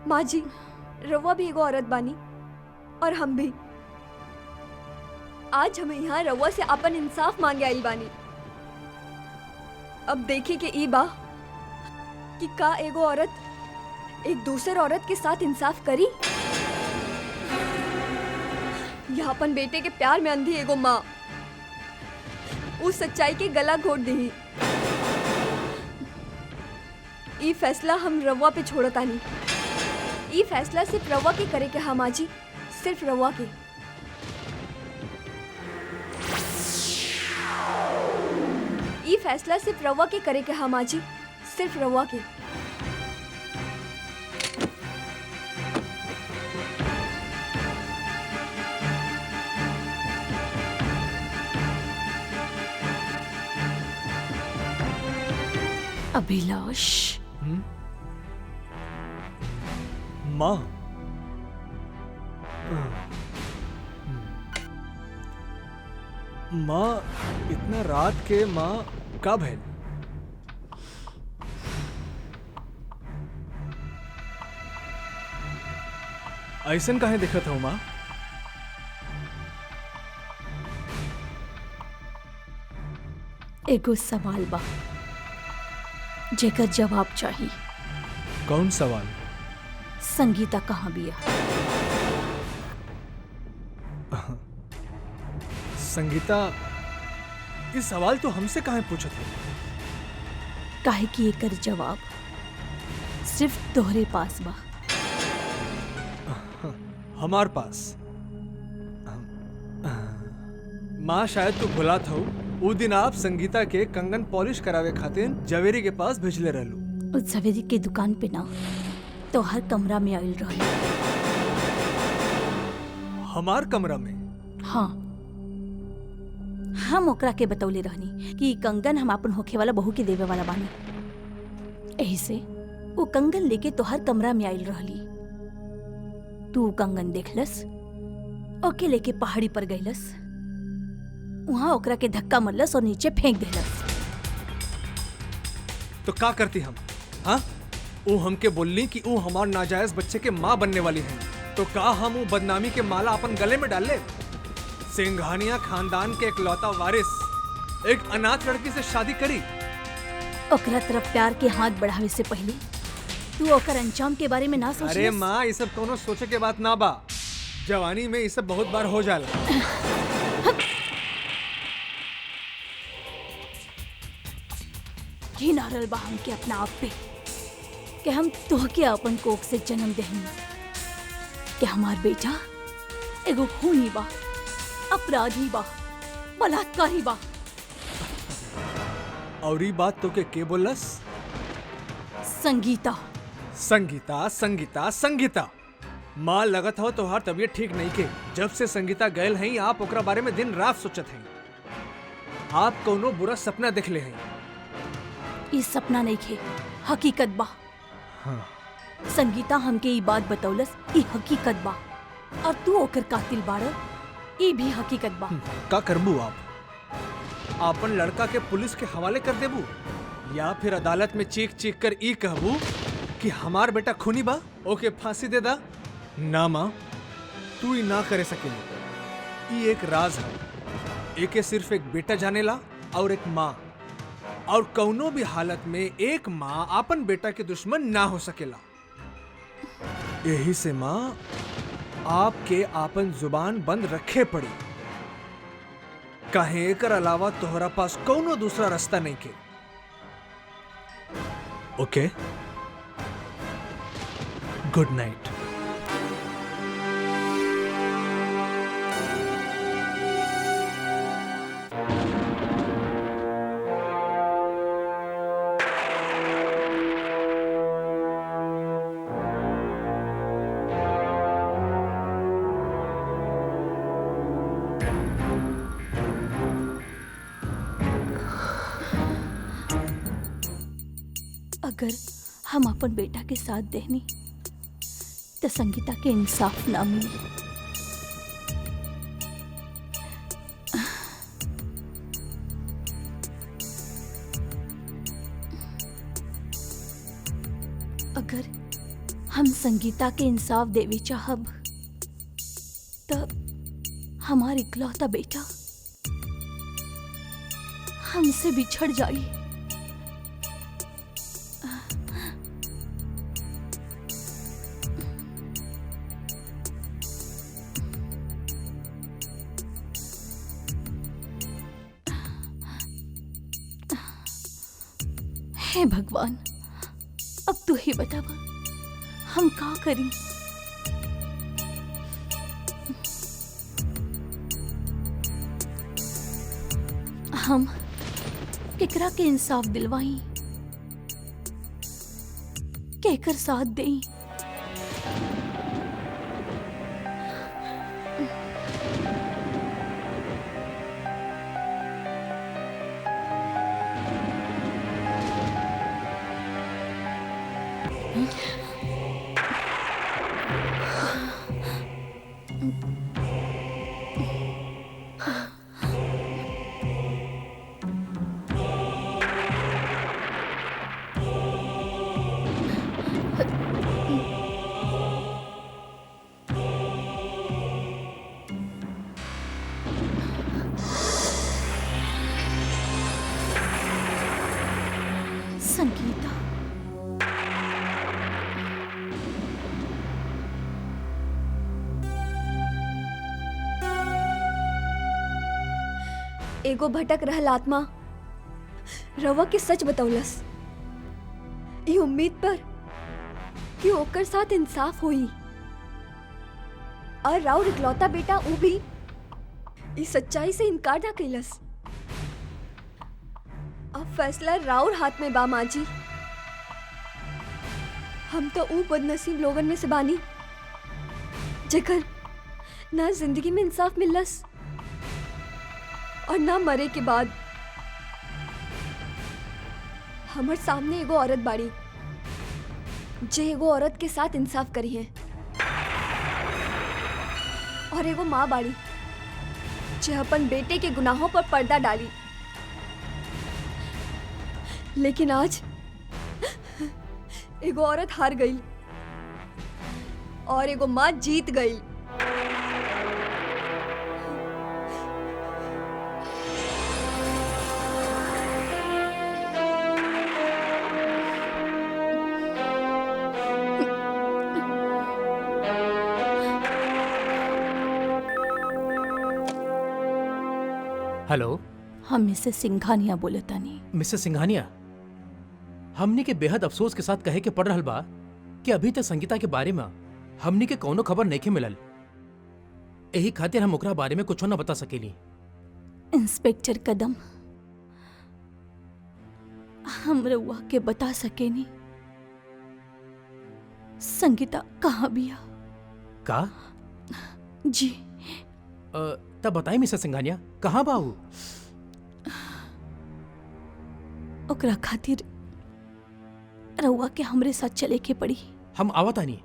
माँ जी, रवा भी एगो औरत बानी और हम भी। आज हमें यहाँ रवा से अपन इंसाफ मांगे आइल बानी। अब देखे के ई बा कि का एगो औरत एक दूसर औरत के साथ इंसाफ करी, या अपन बेटे के प्यार में अंधी एगो माँ उस सच्चाई के गला घोट दी। ई फैसला हम रवा पे छोड़तानी। ई फैसला सिर्फ रवा के करे के। हाँ माँ जी, सिर्फ रवा के। ई फैसला सिर्फ रवा के करे के। हाँ माँ जी, सिर्फ रवा के। अभिलाष, माँ, माँ, इतना रात के माँ कब है? ऐसन काहे दिखत हो माँ? एगो सवाल बा जेकर जवाब चाहिए। कौन सवाल? संगीता कहाँ बिया? संगीता, ये सवाल तो हमसे काहे पूछत हो? काहे कि एकर जवाब सिर्फ तोहरे पास बा। हमार पास? माँ, शायद तू भुलात हो, वो दिन आप संगीता के कंगन पॉलिश करावे खातिर जवेरी के पास भेजले रहलू। उस जवेरी के दुकान पे ना, तो हर कमरा में आइल रहल। हमार कमरा में? हाँ, हम ओकरा के बतौले रहनी कि ई कंगन हम अपन होखे वाला बहू के देवे वाला बानी। एही से वो कंगन लेके तोहर कमरा में आइल रहली। तू कंगन देखलस, ओके लेके पहाड़ी पर गईलस, वहां ओकरा के धक्का मरलस और नीचे फेंक देलस। तो का करती हम? हाँ, वो हमके बोलली कि वो हमार नाजायज बच्चे के माँ बनने वाली हैं। तो का हम वो बदनामी के माला अपन गले में डाल ले? सिंघानिया खानदान के इकलौता वारिस एक अनाथ लड़की से शादी करी? ओकरा तरफ प्यार के हाथ बढ़ावे से पहले तू ओकर अंजाम के बारे में ना सोच। अरे माँ, ये सब कोनो सोचे के बात ना बा। जवानी में ये सब बहुत बार हो जाला। घी नारल बा हमके अपना आप पे कि हम तोहके अपन कोख से जन्म देहनी, कि हमार बेटा एगो खूनी बा, अपराधी बा, बलात्कारी बा। और ये बात तो के बोलस? संगीता। संगीता संगीता संगीता। माँ लगत हो तोहार तबीयत ठीक नहीं के। जब से संगीता गयल हैं आप ओकरा बारे में दिन रात सोचत हैं। आप कोनो बुरा सपना देख ले हैं। ये सपना नहीं खे, हकीकत बा। हाँ। संगीता हमके ये बात बतौलस, ये हकीकत बा। और तू ओकर कातिल बाड़, ये भी हकीकत बा। का करबू आप? आपन लड़का के पुलिस के हवाले कर देबू या फिर अदालत में चीख चीख कर ई कहबू कि हमार बेटा खूनी बा, ओके फांसी दे दा? ना माँ, तू ही ना करे सकेली। ई एक राज है। एके सिर्फ एक बेटा जानेला और एक माँ, और कौनो भी हालत में एक माँ आपन बेटा के दुश्मन ना हो सकेला। यही से माँ आपके आपन जुबान बंद रखे पड़ी। काहे एकर अलावा तोहरा पास कौनो दूसरा रास्ता नहीं के। ओके, गुड नाइट। अगर हम अपन बेटा के साथ देहनी तो संगीता के इंसाफ ना मिली। अगर हम संगीता के इंसाफ देवी चाहब तो हमार इकलौता बेटा हमसे बिछड़ जाई। हे भगवान, अब तू ही बता हम का करी। हम केकरा के इंसाफ दिलवाई, केकर साथ देई। संगीता, एगो भटक रहल आत्मा रवा के सच बतौलस, ई उम्मीद पर कि ओकर साथ इंसाफ होई। और राउर इकलौता बेटा ऊ भी इस सच्चाई से इनकार ना कैलस। अब फैसला राउर हाथ में बा माँ जी। हम तो ऊ बदनसीब लोगन में से बानी जेकर ना जिंदगी में इंसाफ मिलस और ना मरे के बाद। हमारे सामने एगो औरत बाड़ी जे एगो औरत के साथ इंसाफ करी है, और एगो माँ बाड़ी जे अपन बेटे के गुनाहों पर पर्दा डाली। लेकिन आज एगो औरत हार गई और एगो माँ जीत गई। हेलो। हम मिसेस सिंघानिया बोलतानी। मिसेस सिंघानिया, हमनी के बेहद अफसोस के साथ कहे के पड़ रहल बा कि अभी तक संगीता के बारे में हमनी के कौनो खबर नहीं मिलल। यही खातिर हम ओकरा बारे में कुछ न बता सकेली। इंस्पेक्टर कदम, हम रउआ के बता सकेनी संगीता कहाँ बिया? का? जी। तब बताई मिसेस सिंघानिया, कहाँ बाऊ? ओकरा खातिर रउआ के हमरे साथ चले के पड़ी। हम आवतानी।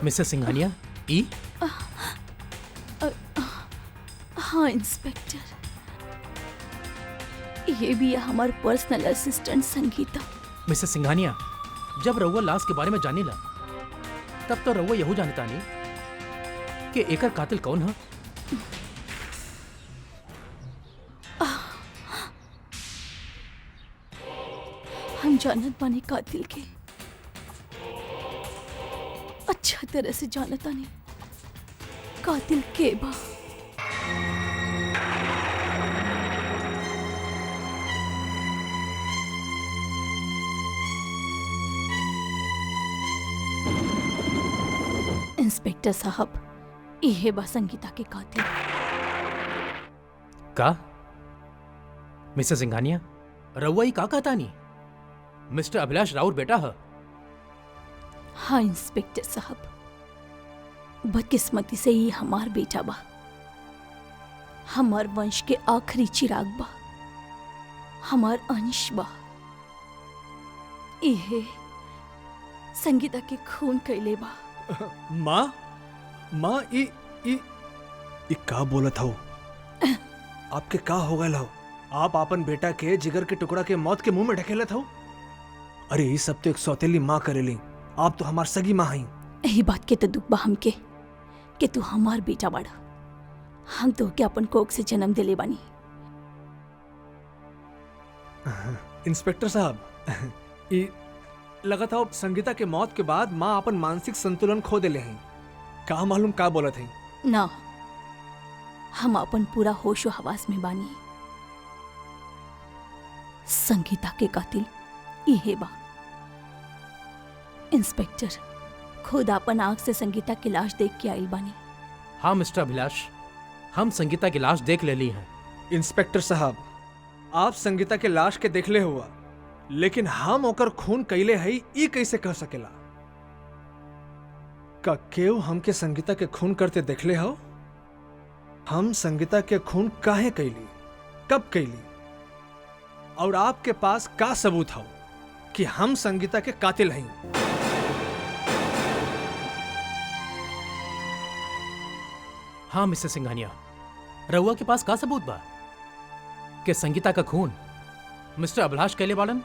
मिसेस सिंघानिया, ई? हाँ इंस्पेक्टर, ये भी है हमार personal assistant Sangeeta. Mrs Singhania, जब रउआ लाश के बारे में जानीला तब तो रउआ यहू जानता नहीं कि एकर कातिल कौन है। हम जानत बानी कातिल के, अच्छा तरह से जानता नहीं कातिल के बा। इंस्पेक्टर साहब, यह बा संगीता के कातिल। का? मिसेस सिंघानिया, रउआ ई का कहता नहीं? मिस्टर अभिलाष राउर बेटा है। हाँ इंस्पेक्टर साहब, बदकिस्मती से ही हमार बेटा बा, हमार वंश के आखिरी चिराग बा, हमार अंश बा। इहे संगीता के खून कैले बा। माँ, माँ, ई का बोलत हो? आपके का हो गए हो? आप अपन बेटा के जिगर के टुकड़ा के मौत के मुंह में ढकेलत हो? अरे ये सब तो एक सौतेली माँ करेली, आप तो हमार सगी माँ हई। यही बात के तो दुख बा हमके कि तू हमार बेटा बाड़ा। हम तो के अपन कोख से जन्म दिले बानी। इंस्पेक्टर साहब, ई लगत हो संगीता के मौत के बाद माँ अपन मानसिक संतुलन खो देले हैं। का मालूम का बोलत हैं? ना, हम अपन पूरा होश व हवास में बानी। संगीता के कातिल इहे बा। इंस्पेक्टर, खुद अपन आंख से संगीता की लाश देख के आइल बानी। हाँ मिस्टर अभिलाष, हम संगीता की लाश देख ले ली है। इंस्पेक्टर साहब, आप संगीता के लाश के देखले हुआ, लेकिन हम ओकर खून कैले हई ई कैसे कह सकेला? का केव हमके संगीता के खून करते देखले हो? हम संगीता के खून काहे कैली, कब कैली, और आपके पास का सबूत हो कि हम संगीता के कातिल हई? हाँ मिसेस सिंघानिया, रउआ के पास का सबूत बा कि संगीता का खून मिस्टर अभिलाष कैले बालन?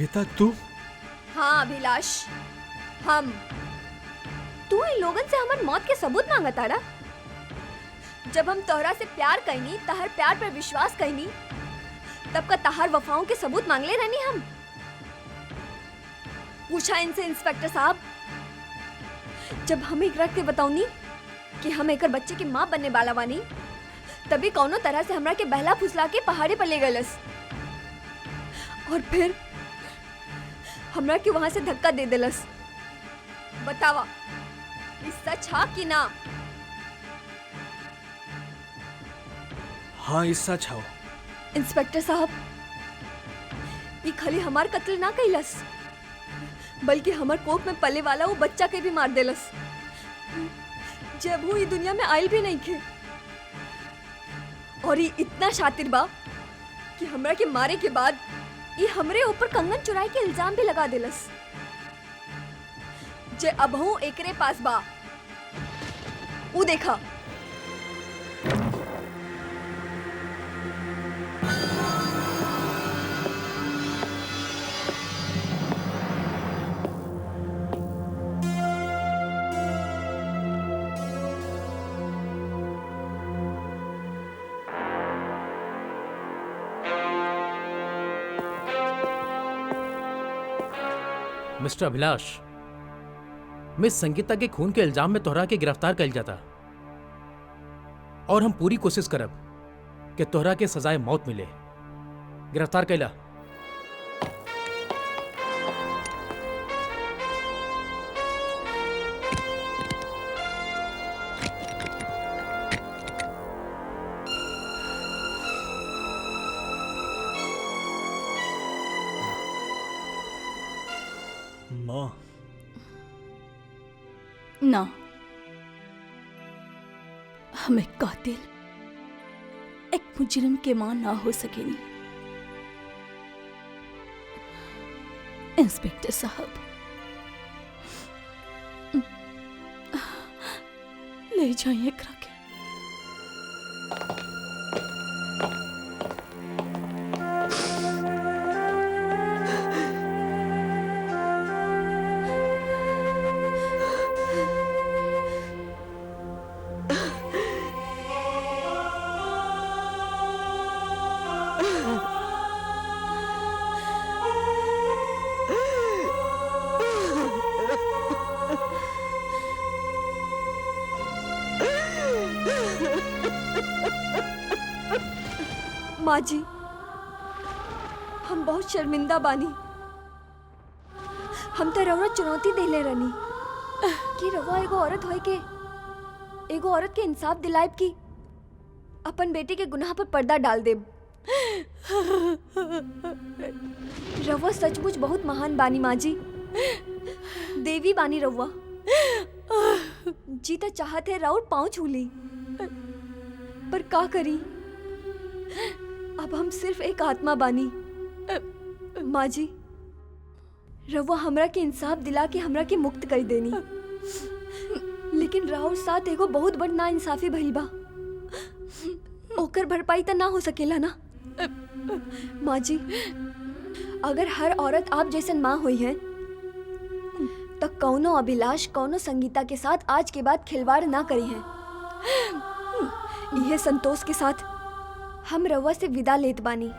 संगीता तू? हाँ अभिलाष, हम। तू इन लोगन से हमार मौत के सबूत मांगा तारा? जब हम तोहरा से प्यार कईनी, तहर प्यार पर विश्वास कईनी, तब का तहार वफाओं के सबूत मांगले रहनी हम। पूछा इनसे इंस्पेक्टर साहब, जब हम एकरा के बताऊनी कि हम एकर बच्चे की माँ बनने वाला बानी, तभी कौनो तरह से हमरा के बहला फुसला के पहाड़ी पर ले गलस और फिर हमरा के वहां से धक्का दे देलस। बतावा, इस सच हा कि ना? हाँ इस सच हो। इंस्पेक्टर साहब, ये खाली हमार कत्ल ना कैलस, बल्कि हमार कोख में पले वाला वो बच्चा के भी मार देलस, जब वो ये दुनिया में आयल भी नहीं थे। और ये इतना शातिर बा कि हमरा के मारे के बाद ये हमरे ऊपर कंगन चुराए के इल्जाम भी लगा देलस। जे अबहू एकरे पास बा, वो देखा। मिस्टर अभिलाष, मिस संगीता के खून के इल्जाम में तोहरा के गिरफ्तार कइल जाता और हम पूरी कोशिश करब कि तोहरा के सजाए मौत मिले। गिरफ्तार कैला। माँ, ना, हम एक कातिल, एक मुजरिम के मां ना हो सकेनी। इंस्पेक्टर साहब, ले जाइए एकरा के। माँ जी, हम बहुत शर्मिंदा बानी। हम तो रउरा चुनौती देले रहनी कि रउआ एगो औरत होए के एगो औरत के इंसाफ दिलाइब की अपन बेटी के गुनाह पर पर्दा डाल देब। रउआ सचमुच बहुत महान बानी माँ जी, देवी बानी रउआ। जी तो चाहते राउर पाँव छू ली, पर का करी, अब हम सिर्फ एक आत्मा बानी। माँ जी, रउआ हमरा के इंसाफ दिला के हमरा के मुक्त कर देनी, लेकिन राउर साथ एगो बहुत बड़ ना इंसाफी भइल बा। ओकर भरपाई तो ना हो सकेला ना। माँ जी, अगर हर औरत आप जैसन माँ हुई है तो कौनो अभिलाष कौनो संगीता के साथ आज के बाद खिलवाड़ ना करी है। यह संतोष के साथ हम रउआ से विदा लेत बानी।